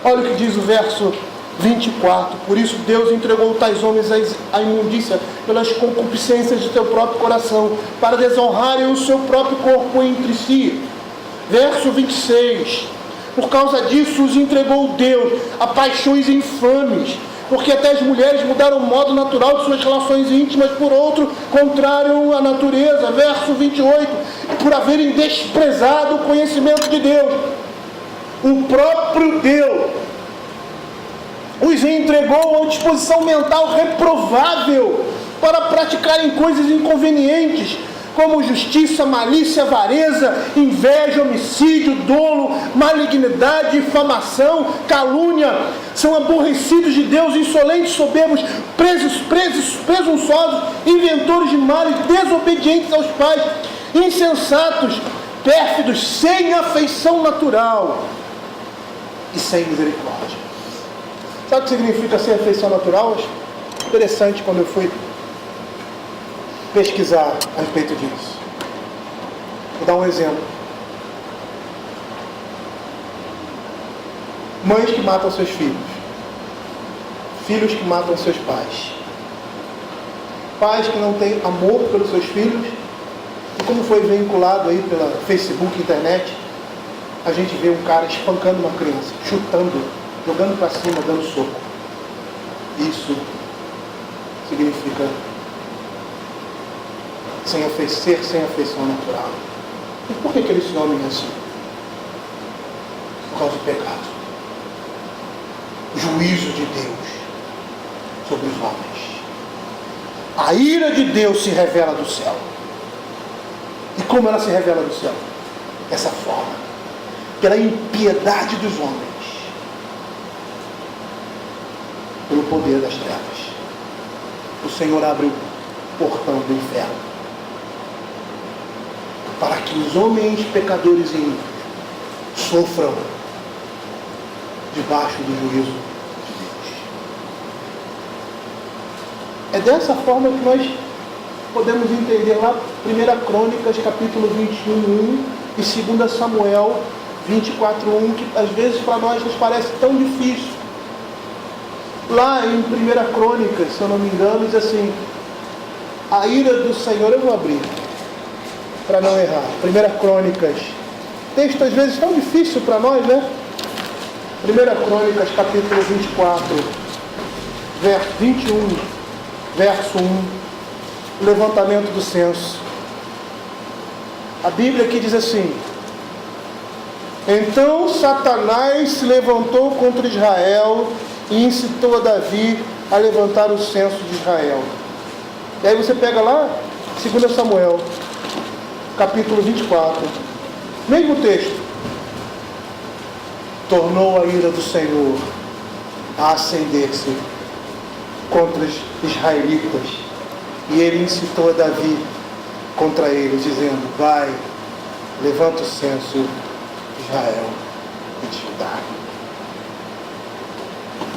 Olha o que diz o verso 24. Por isso Deus entregou tais homens à imundícia pelas concupiscências de seu próprio coração, para desonrarem o seu próprio corpo entre si. Verso 26. Por causa disso os entregou Deus a paixões infames, porque até as mulheres mudaram o modo natural de suas relações íntimas por outro contrário à natureza. Verso 28. Por haverem desprezado o conhecimento de Deus, o próprio Deus os entregou a uma disposição mental reprovável para praticarem coisas inconvenientes, como justiça, malícia, avareza, inveja, homicídio, dolo, malignidade, difamação, calúnia. São aborrecidos de Deus, insolentes, soberbos, presunçosos, inventores de males, desobedientes aos pais, insensatos, pérfidos, sem afeição natural e sem misericórdia. Sabe o que significa sem afeição natural? Interessante, quando eu fui pesquisar a respeito disso. Vou dar um exemplo. Mães que matam seus filhos. Filhos que matam seus pais. Pais que não têm amor pelos seus filhos. E como foi vinculado aí pela Facebook, internet, a gente vê um cara espancando uma criança, chutando, jogando para cima, dando soco. Isso significa ser sem afeição natural. E por que esse homem é assim? Por causa do pecado. Juízo de Deus sobre os homens. A ira de Deus se revela do céu. E como ela se revela do céu? Dessa forma. Pela impiedade dos homens. Pelo poder das trevas. O Senhor abre o portão do inferno para que os homens pecadores e ímpios sofram debaixo do juízo de Deus. É dessa forma que nós podemos entender lá 1 Crônicas capítulo 21:1 e 2 Samuel 24:1, que às vezes para nós nos parece tão difícil. Lá em 1 Crônicas, se eu não me engano, diz assim: a ira do Senhor, eu vou abrir para não errar. 1 Crônicas, texto às vezes tão difícil para nós, né? 1 Crônicas capítulo 24, verso 21, verso 1, levantamento do censo. A Bíblia aqui diz assim: então Satanás se levantou contra Israel e incitou a Davi a levantar o censo de Israel. E aí você pega lá 2 Samuel capítulo 24, mesmo texto. Tornou a ira do Senhor a acender-se contra os israelitas, e ele incitou a Davi contra eles, dizendo: vai, levanta o censo de Israel e de Judá.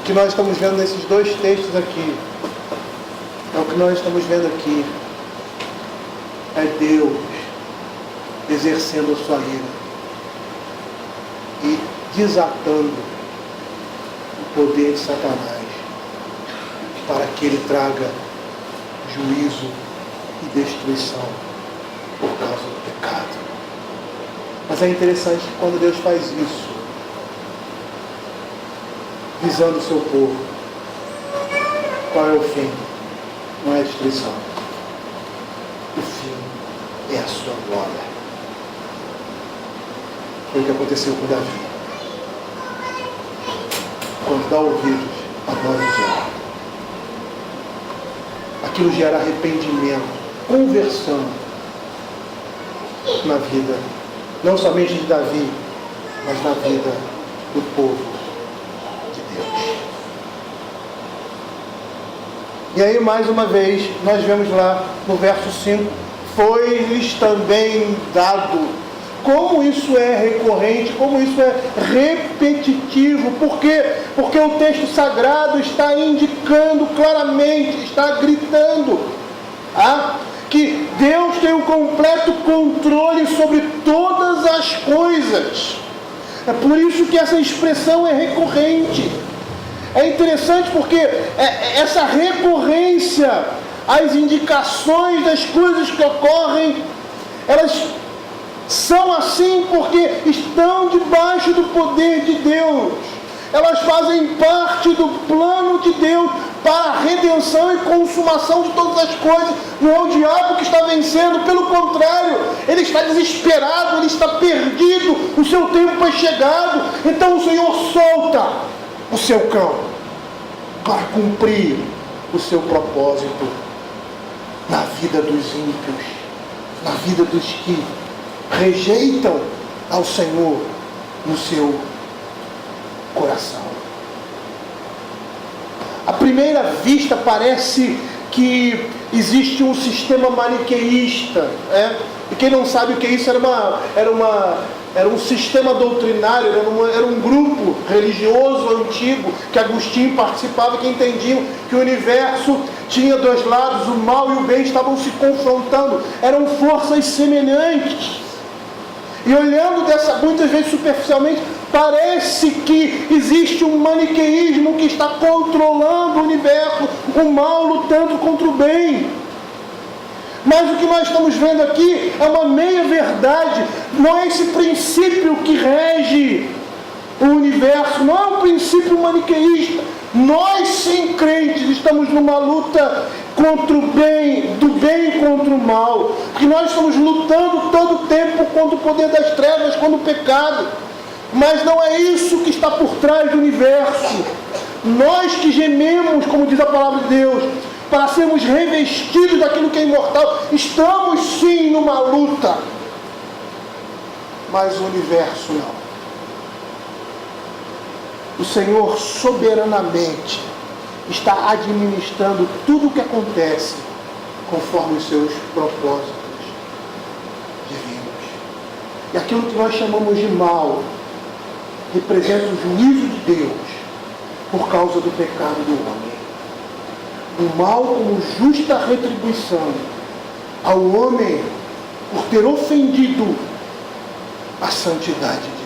O que nós estamos vendo nesses dois textos aqui, é o que nós estamos vendo aqui, é Deus exercendo a sua ira e desatando o poder de Satanás para que ele traga juízo e destruição por causa do pecado. Mas é interessante que quando Deus faz isso, visando o seu povo, qual é o fim? Não é a destruição. O fim é a sua glória. Foi o que aconteceu com Davi. Quando dá ouvidos à voz do Senhor, aquilo gera arrependimento, conversão na vida, não somente de Davi, mas na vida do povo de Deus. E aí, mais uma vez, nós vemos lá no verso 5, foi-lhes também dado. Como isso é recorrente, como isso é repetitivo. Por quê? Porque o texto sagrado está indicando claramente, está gritando que Deus tem o completo controle sobre todas as coisas. É por isso que essa expressão é recorrente. É interessante porque essa recorrência às indicações das coisas que ocorrem, elas são assim porque estão debaixo do poder de Deus. Elas fazem parte do plano de Deus para a redenção e consumação de todas as coisas. Não é o diabo que está vencendo, pelo contrário, ele está desesperado, ele está perdido, o seu tempo é chegado. Então o Senhor solta o seu cão para cumprir o seu propósito na vida dos ímpios, na vida dos que rejeitam ao Senhor no seu coração. À primeira vista parece que existe um sistema maniqueísta, e quem não sabe o que é isso, era um sistema doutrinário, era um grupo religioso antigo que Agostinho participava, que entendiam que o universo tinha dois lados, o mal e o bem estavam se confrontando, eram forças semelhantes. E olhando muitas vezes superficialmente, parece que existe um maniqueísmo que está controlando o universo, o mal lutando contra o bem. Mas o que nós estamos vendo aqui é uma meia-verdade. Não é esse princípio que rege o universo, não é um princípio maniqueísta. Nós, sim, crentes, estamos numa luta contra o bem, do bem contra o mal, porque nós estamos lutando todo o tempo contra o poder das trevas, contra o pecado. Mas não é isso que está por trás do universo. Nós que gememos, como diz a palavra de Deus, para sermos revestidos daquilo que é imortal, estamos sim numa luta, mas o universo não. O Senhor soberanamente está administrando tudo o que acontece conforme os seus propósitos divinos. E aquilo que nós chamamos de mal representa o juízo de Deus por causa do pecado do homem. O mal como justa retribuição ao homem por ter ofendido a santidade de Deus.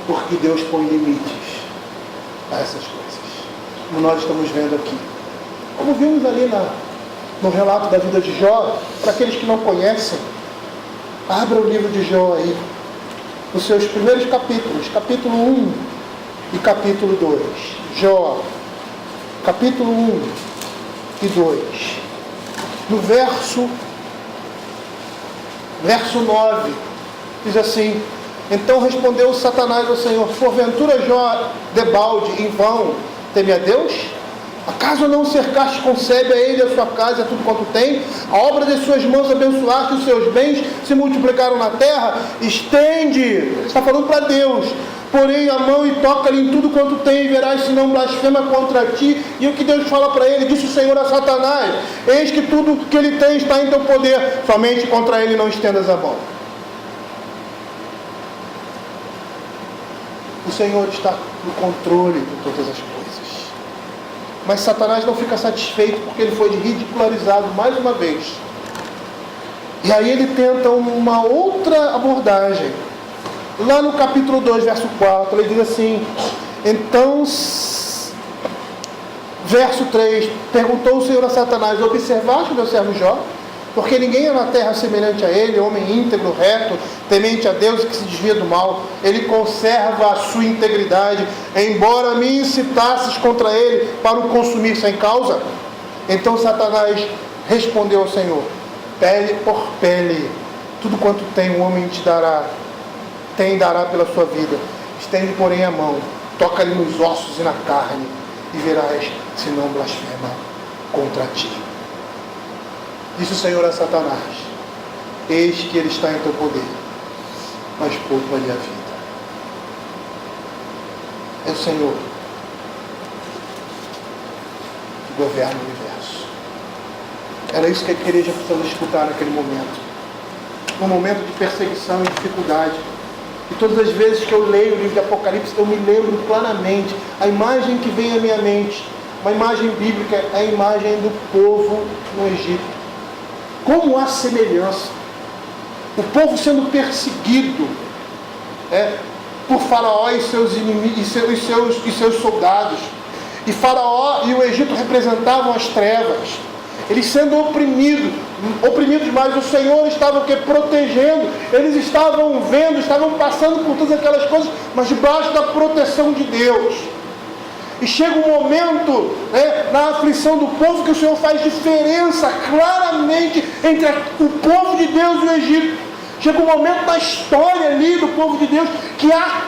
Porque Deus põe limites a essas coisas, como nós estamos vendo aqui. Como vimos ali no relato da vida de Jó, para aqueles que não conhecem, abra o livro de Jó aí, nos seus primeiros capítulos, capítulo 1 e capítulo 2. Jó, capítulo 1 e 2. No verso 9, diz assim: então respondeu Satanás ao Senhor: porventura Jó debalde em vão teme a Deus? Acaso não cercaste com sebe a ele, a sua casa, a tudo quanto tem? A obra de suas mãos abençoaste, os seus bens se multiplicaram na terra? Estende, ele está falando para Deus, porém a mão e toca-lhe em tudo quanto tem, e verás se não blasfema contra ti. E o que Deus fala para ele? Disse o Senhor a Satanás: eis que tudo que ele tem está em teu poder, somente contra ele não estendas a mão. Senhor está no controle de todas as coisas. Mas Satanás não fica satisfeito porque ele foi ridicularizado mais uma vez. E aí ele tenta uma outra abordagem. Lá no capítulo 2, verso 4, ele diz assim: então, verso 3, perguntou o Senhor a Satanás: observaste o meu servo Jó? Porque ninguém é na terra semelhante a ele, homem íntegro, reto, temente a Deus e que se desvia do mal. Ele conserva a sua integridade, embora me incitasses contra ele para o consumir sem causa. Então Satanás respondeu ao Senhor: pele por pele, tudo quanto tem o homem te dará, dará pela sua vida. Estende, porém, a mão, toca-lhe nos ossos e na carne, e verás se não blasfema contra ti. Disse o Senhor a Satanás: eis que ele está em teu poder, mas poupa-lhe a vida. É o Senhor que governa o universo. Era isso que a igreja precisava escutar naquele momento. Um momento de perseguição e dificuldade. E todas as vezes que eu leio o livro de Apocalipse, eu me lembro claramente. A imagem que vem à minha mente, uma imagem bíblica, é a imagem do povo no Egito. Como há semelhança. O povo sendo perseguido por Faraó e seus inimigos, e seus soldados. E Faraó e o Egito representavam as trevas. Eles sendo oprimidos, mas o Senhor estava protegendo. Eles estavam vendo, estavam passando por todas aquelas coisas, mas debaixo da proteção de Deus. E chega um momento, na aflição do povo, que o Senhor faz diferença claramente entre o povo de Deus e o Egito. Chega um momento na história ali do povo de Deus que há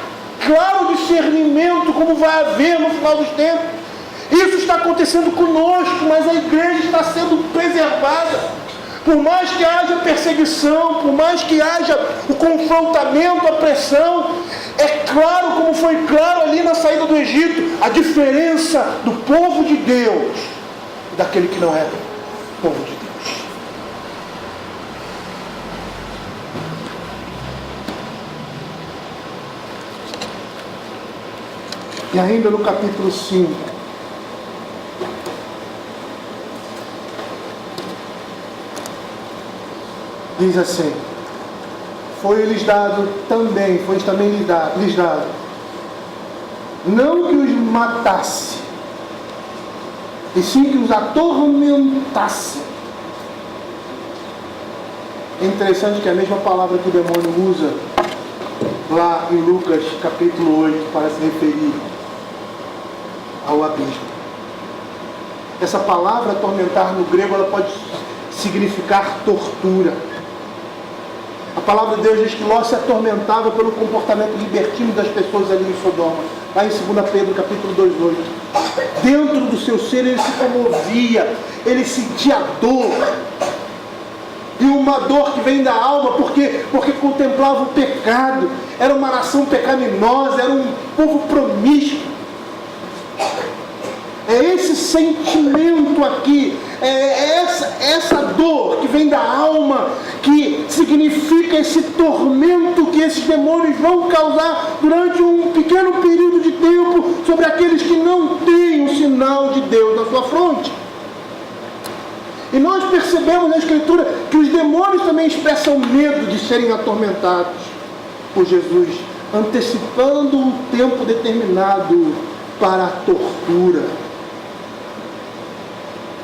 claro discernimento, como vai haver no final dos tempos. Isso está acontecendo conosco, mas a igreja está sendo preservada. Por mais que haja perseguição, por mais que haja o confrontamento, a pressão, é claro, como foi claro ali na saída do Egito, a diferença do povo de Deus e daquele que não é povo de Deus. E ainda no capítulo 5, diz assim: foi-lhes dado também, foi também lhes dado, não que os matasse, e sim que os atormentasse. É interessante que a mesma palavra que o demônio usa lá em Lucas capítulo 8 para se referir ao abismo. Essa palavra atormentar no grego, ela pode significar tortura. A palavra de Deus diz que Ló se atormentava pelo comportamento libertino das pessoas ali em Sodoma. Lá em 2 Pedro capítulo 2:8. Dentro do seu ser ele se comovia, ele sentia dor. E uma dor que vem da alma, porque contemplava o pecado. Era uma nação pecaminosa, era um povo promíscuo. É esse sentimento aqui, essa dor que vem da alma, que significa esse tormento que esses demônios vão causar durante um pequeno período de tempo sobre aqueles que não têm o sinal de Deus na sua fronte. E nós percebemos na Escritura que os demônios também expressam medo de serem atormentados por Jesus, antecipando um tempo determinado para a tortura.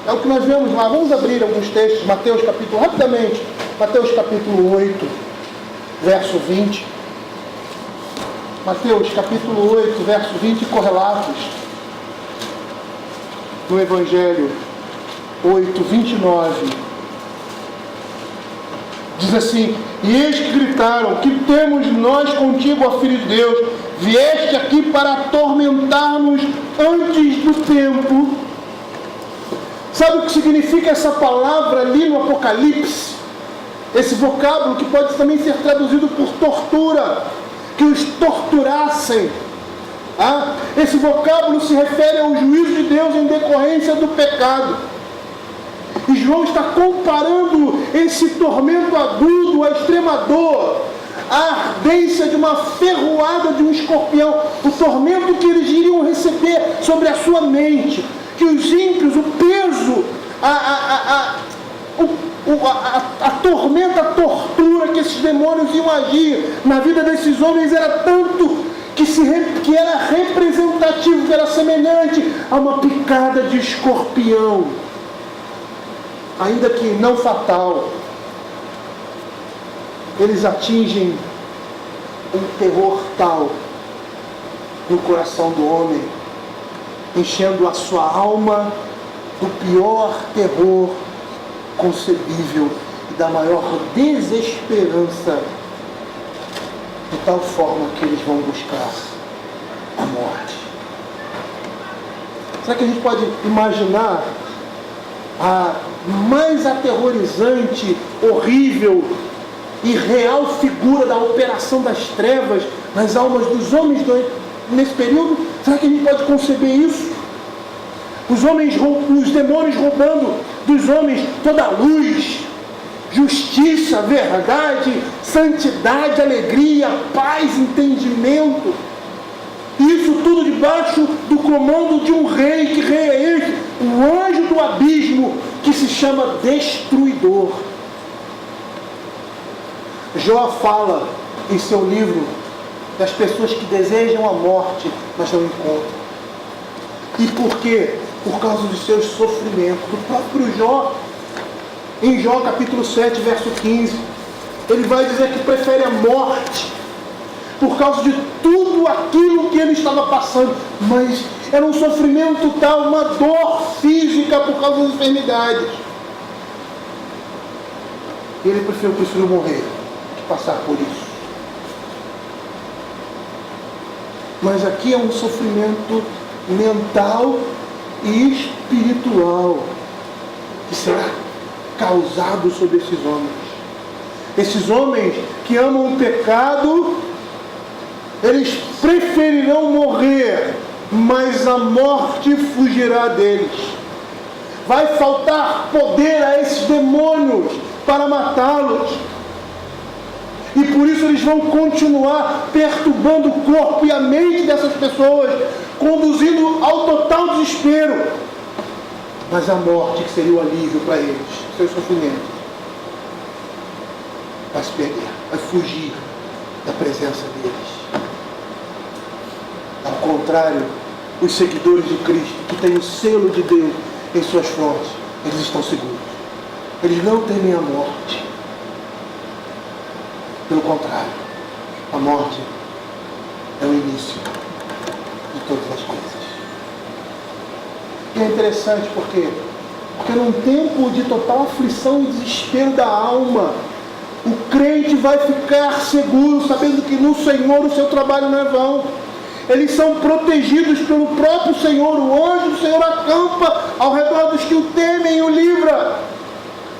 É o que nós vemos lá. Vamos abrir alguns textos. Mateus capítulo, rapidamente. Mateus capítulo 8, verso 20. Mateus capítulo 8, verso 20, correlatos no Evangelho 8, 29. Diz assim: e eis que gritaram: que temos nós contigo, ó Filho de Deus? Vieste aqui para atormentar-nos antes do tempo. Sabe o que significa essa palavra ali no Apocalipse? Esse vocábulo que pode também ser traduzido por tortura, que os torturassem. Esse vocábulo se refere ao juízo de Deus em decorrência do pecado. E João está comparando esse tormento agudo, a extrema dor, a ardência de uma ferroada de um escorpião, o tormento que eles iriam receber sobre a sua mente, que os ímpios, o peso, a tormenta, a tortura que esses demônios iam agir na vida desses homens era tanto que era representativo, que era semelhante a uma picada de escorpião, ainda que não fatal. Eles atingem um terror tal no coração do homem, enchendo a sua alma do pior terror concebível e da maior desesperança, de tal forma que eles vão buscar a morte. Será que a gente pode imaginar a mais aterrorizante, horrível e real figura da operação das trevas nas almas dos homens nesse período? Será que a gente pode conceber isso? Os demônios roubando dos homens toda a luz, justiça, verdade, santidade, alegria, paz, entendimento. Isso tudo debaixo do comando de um rei. Que rei é esse? O anjo do abismo, que se chama Destruidor. Jó fala em seu livro das pessoas que desejam a morte, mas não encontram. E por quê? Por causa dos seus sofrimentos. O próprio Jó, em Jó capítulo 7, verso 15, ele vai dizer que prefere a morte por causa de tudo aquilo que ele estava passando. Mas era um sofrimento tal, uma dor física por causa das enfermidades. E ele preferiu morrer que passar por isso. Mas aqui é um sofrimento mental e espiritual que será causado sobre esses homens. Esses homens que amam o pecado, eles preferirão morrer, mas a morte fugirá deles. Vai faltar poder a esses demônios para matá-los. E por isso eles vão continuar perturbando o corpo e a mente dessas pessoas, conduzindo ao total desespero. Mas a morte, que seria o alívio para eles, seu sofrimento, vai se perder, vai fugir da presença deles. Ao contrário, os seguidores de Cristo, que têm o selo de Deus em suas frontes, eles estão seguros. Eles não temem a morte. Pelo contrário, a morte é o início de todas as coisas. E é interessante porque num tempo de total aflição e desespero da alma, o crente vai ficar seguro, sabendo que no Senhor o seu trabalho não é vão. Eles são protegidos pelo próprio Senhor. O anjo do Senhor acampa ao redor dos que o temem e o livra.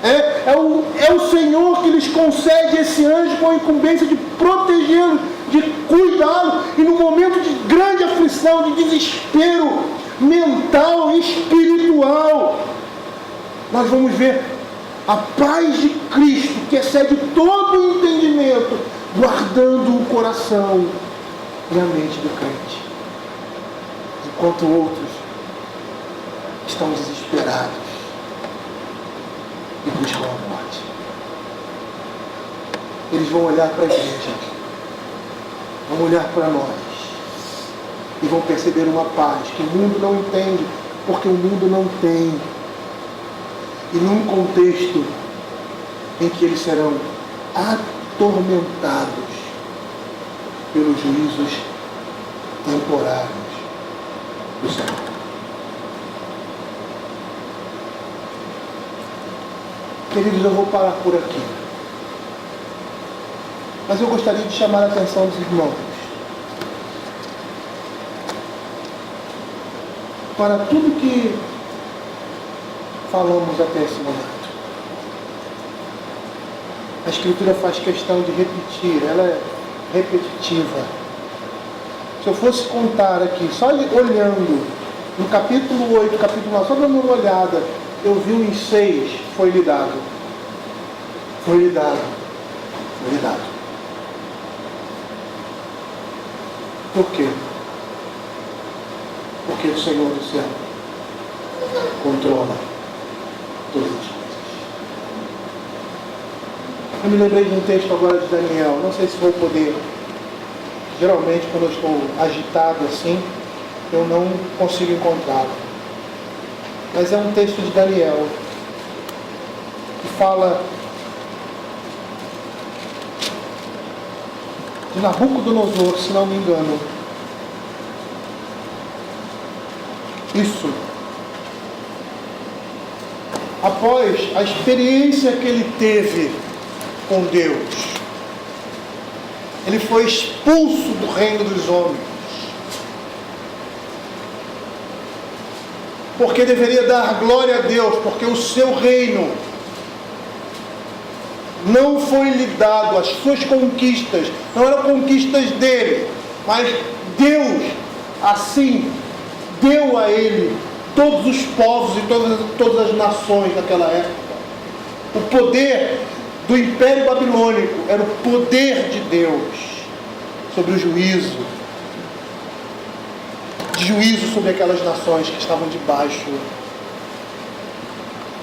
É o Senhor que lhes concede esse anjo com a incumbência de protegê-los, de cuidá-los. E no momento de grande aflição, de desespero mental e espiritual, nós vamos ver a paz de Cristo, que excede todo o entendimento, guardando o coração e a mente do crente. Enquanto outros estão desesperados e buscam a morte. Eles vão olhar para a igreja, vão olhar para nós e vão perceber uma paz que o mundo não entende, porque o mundo não tem. E num contexto em que eles serão atormentados pelos juízos temporários do Senhor. Queridos, eu vou parar por aqui. Mas eu gostaria de chamar a atenção dos irmãos para tudo que falamos até esse momento. A Escritura faz questão de repetir, ela é repetitiva. Se eu fosse contar aqui, só olhando no capítulo 8, capítulo 9, só dando uma olhada, eu vi uns 6, foi-lhe dado. Foi-lhe dado. Foi-lhe dado. Por quê? Porque o Senhor do céu controla todas as coisas. Eu me lembrei de um texto agora de Daniel, não sei se vou poder. Geralmente quando eu estou agitado assim, eu não consigo encontrá-lo. Mas é um texto de Daniel, que fala de Nabucodonosor, se não me engano. Isso. Após a experiência que ele teve com Deus, ele foi expulso do reino dos homens, porque deveria dar glória a Deus, porque o seu reino não foi lhe dado, as suas conquistas não eram conquistas dele, mas Deus assim deu a ele todos os povos e todas as nações daquela época. O poder do Império Babilônico era o poder de Deus sobre o juízo, sobre aquelas nações que estavam debaixo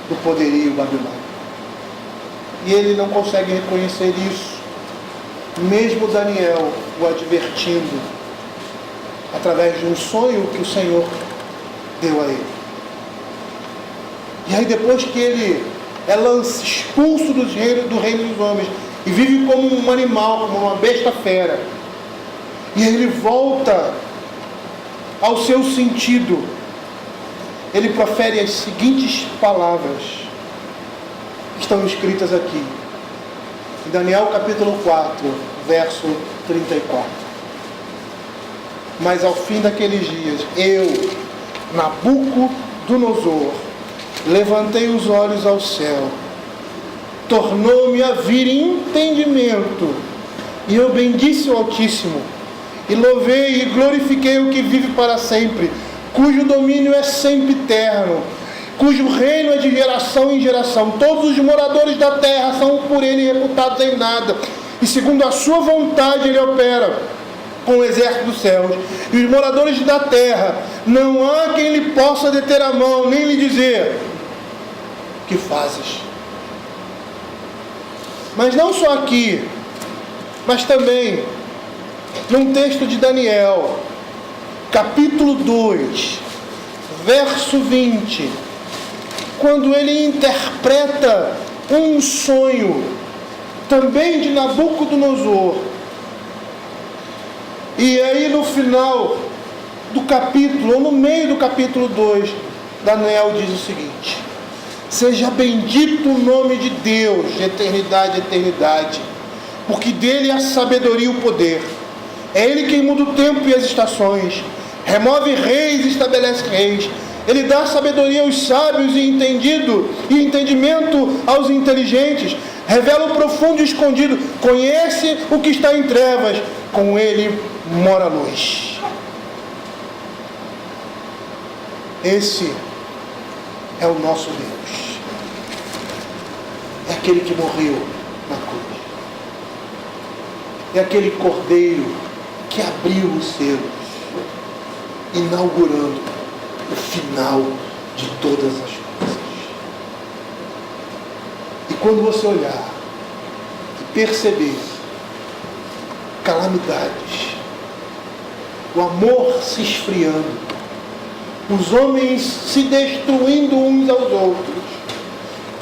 do poderio babilônico. E ele não consegue reconhecer isso, mesmo Daniel o advertindo através de um sonho que o Senhor deu a ele. E aí depois que ele é expulso do reino dos homens e vive como um animal, como uma besta fera, e ele volta ao seu sentido, ele profere as seguintes palavras que estão escritas aqui em Daniel capítulo 4, verso 34. Mas ao fim daqueles dias, eu, Nabucodonosor, levantei os olhos ao céu, tornou-me a vir entendimento, e eu bendisse o Altíssimo, e louvei e glorifiquei o que vive para sempre, cujo domínio é sempre eterno, cujo reino é de geração em geração. Todos os moradores da terra são por ele reputados em nada, e segundo a sua vontade ele opera com o exército dos céus. E os moradores da terra, não há quem lhe possa deter a mão, nem lhe dizer: que fazes? Mas não só aqui, mas também num texto de Daniel, capítulo 2, verso 20, quando ele interpreta um sonho, também de Nabucodonosor. E aí no final do capítulo, ou no meio do capítulo 2, Daniel diz o seguinte: seja bendito o nome de Deus, de eternidade a eternidade, porque dele é a sabedoria e o poder. É ele quem muda o tempo e as estações, remove reis e estabelece reis. Ele dá sabedoria aos sábios e entendimento aos inteligentes. Revela o profundo e o escondido. Conhece o que está em trevas. Com ele mora a luz. Esse é o nosso Deus. É aquele que morreu na cruz. É aquele cordeiro que abriu os selos, inaugurando o final de todas as coisas. E quando você olhar e perceber calamidades, o amor se esfriando, os homens se destruindo uns aos outros,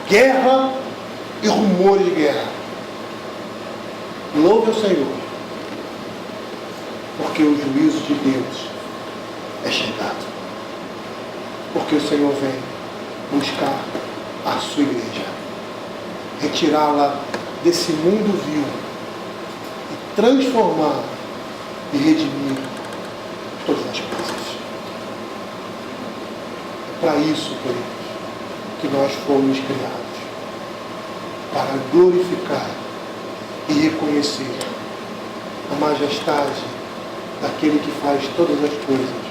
guerra e rumores de guerra, louve o Senhor, porque o juízo de Deus é chegado. Porque o Senhor vem buscar a sua igreja, retirá-la desse mundo vil e transformar e redimir todas as coisas. É para isso, queridos, que nós fomos criados, para glorificar e reconhecer a majestade daquele que faz todas as coisas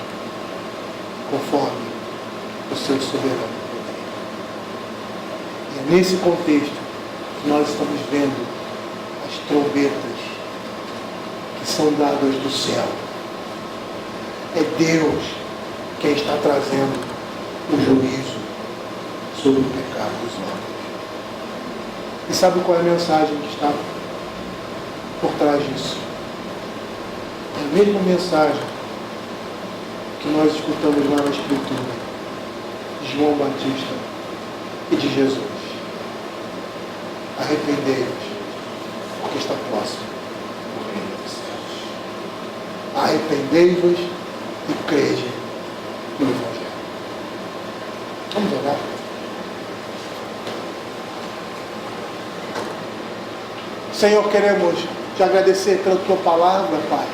conforme o seu soberano poder. E é nesse contexto que nós estamos vendo as trombetas que são dadas do céu É Deus quem está trazendo o juízo sobre o pecado dos homens. E sabe qual é a mensagem que está por trás disso? É a mesma mensagem que nós escutamos lá na Escritura de João Batista e de Jesus. Arrependei-vos, porque está próximo o reino dos céus. Arrependei-vos e crede no Evangelho. Vamos orar. Senhor, queremos te agradecer pela tua palavra, Pai.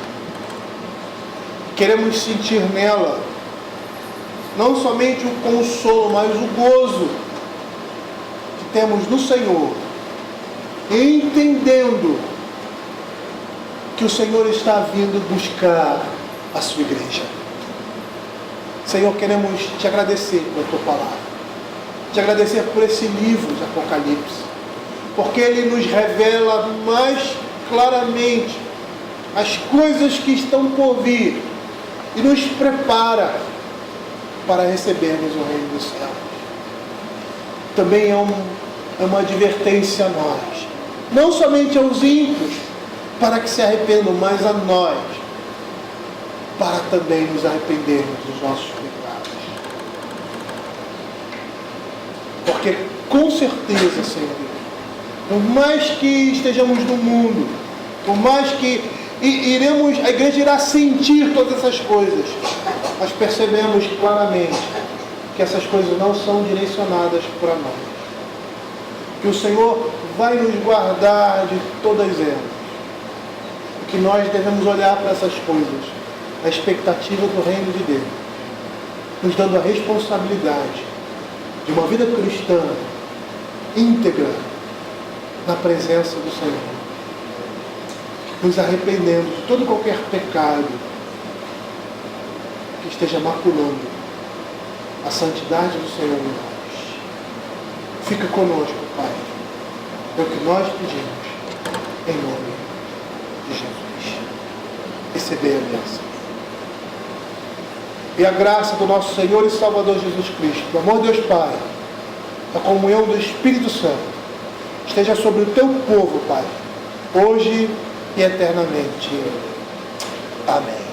Queremos sentir nela não somente o consolo, mas o gozo que temos no Senhor, entendendo que o Senhor está vindo buscar a sua igreja. Senhor, queremos te agradecer pela tua palavra, te agradecer por esse livro de Apocalipse, porque ele nos revela mais claramente as coisas que estão por vir e nos prepara para recebermos o reino dos céus. Também é uma advertência a nós, não somente aos ímpios, para que se arrependam, mas a nós, para também nos arrependermos dos nossos pecados. Porque com certeza, Senhor, por mais que estejamos no mundo, por mais que a igreja irá sentir todas essas coisas, nós percebemos claramente que essas coisas não são direcionadas para nós. Que o Senhor vai nos guardar de todas elas. E que nós devemos olhar para essas coisas, a expectativa do reino de Deus, nos dando a responsabilidade de uma vida cristã íntegra na presença do Senhor, nos arrependendo de todo qualquer pecado que esteja maculando a santidade do Senhor em nós. Fica conosco, Pai. É o que nós pedimos, em nome de Jesus. Recebei a bênção. E a graça do nosso Senhor e Salvador Jesus Cristo, o amor de Deus Pai, a comunhão do Espírito Santo, esteja sobre o teu povo, Pai, hoje e eternamente. Amém.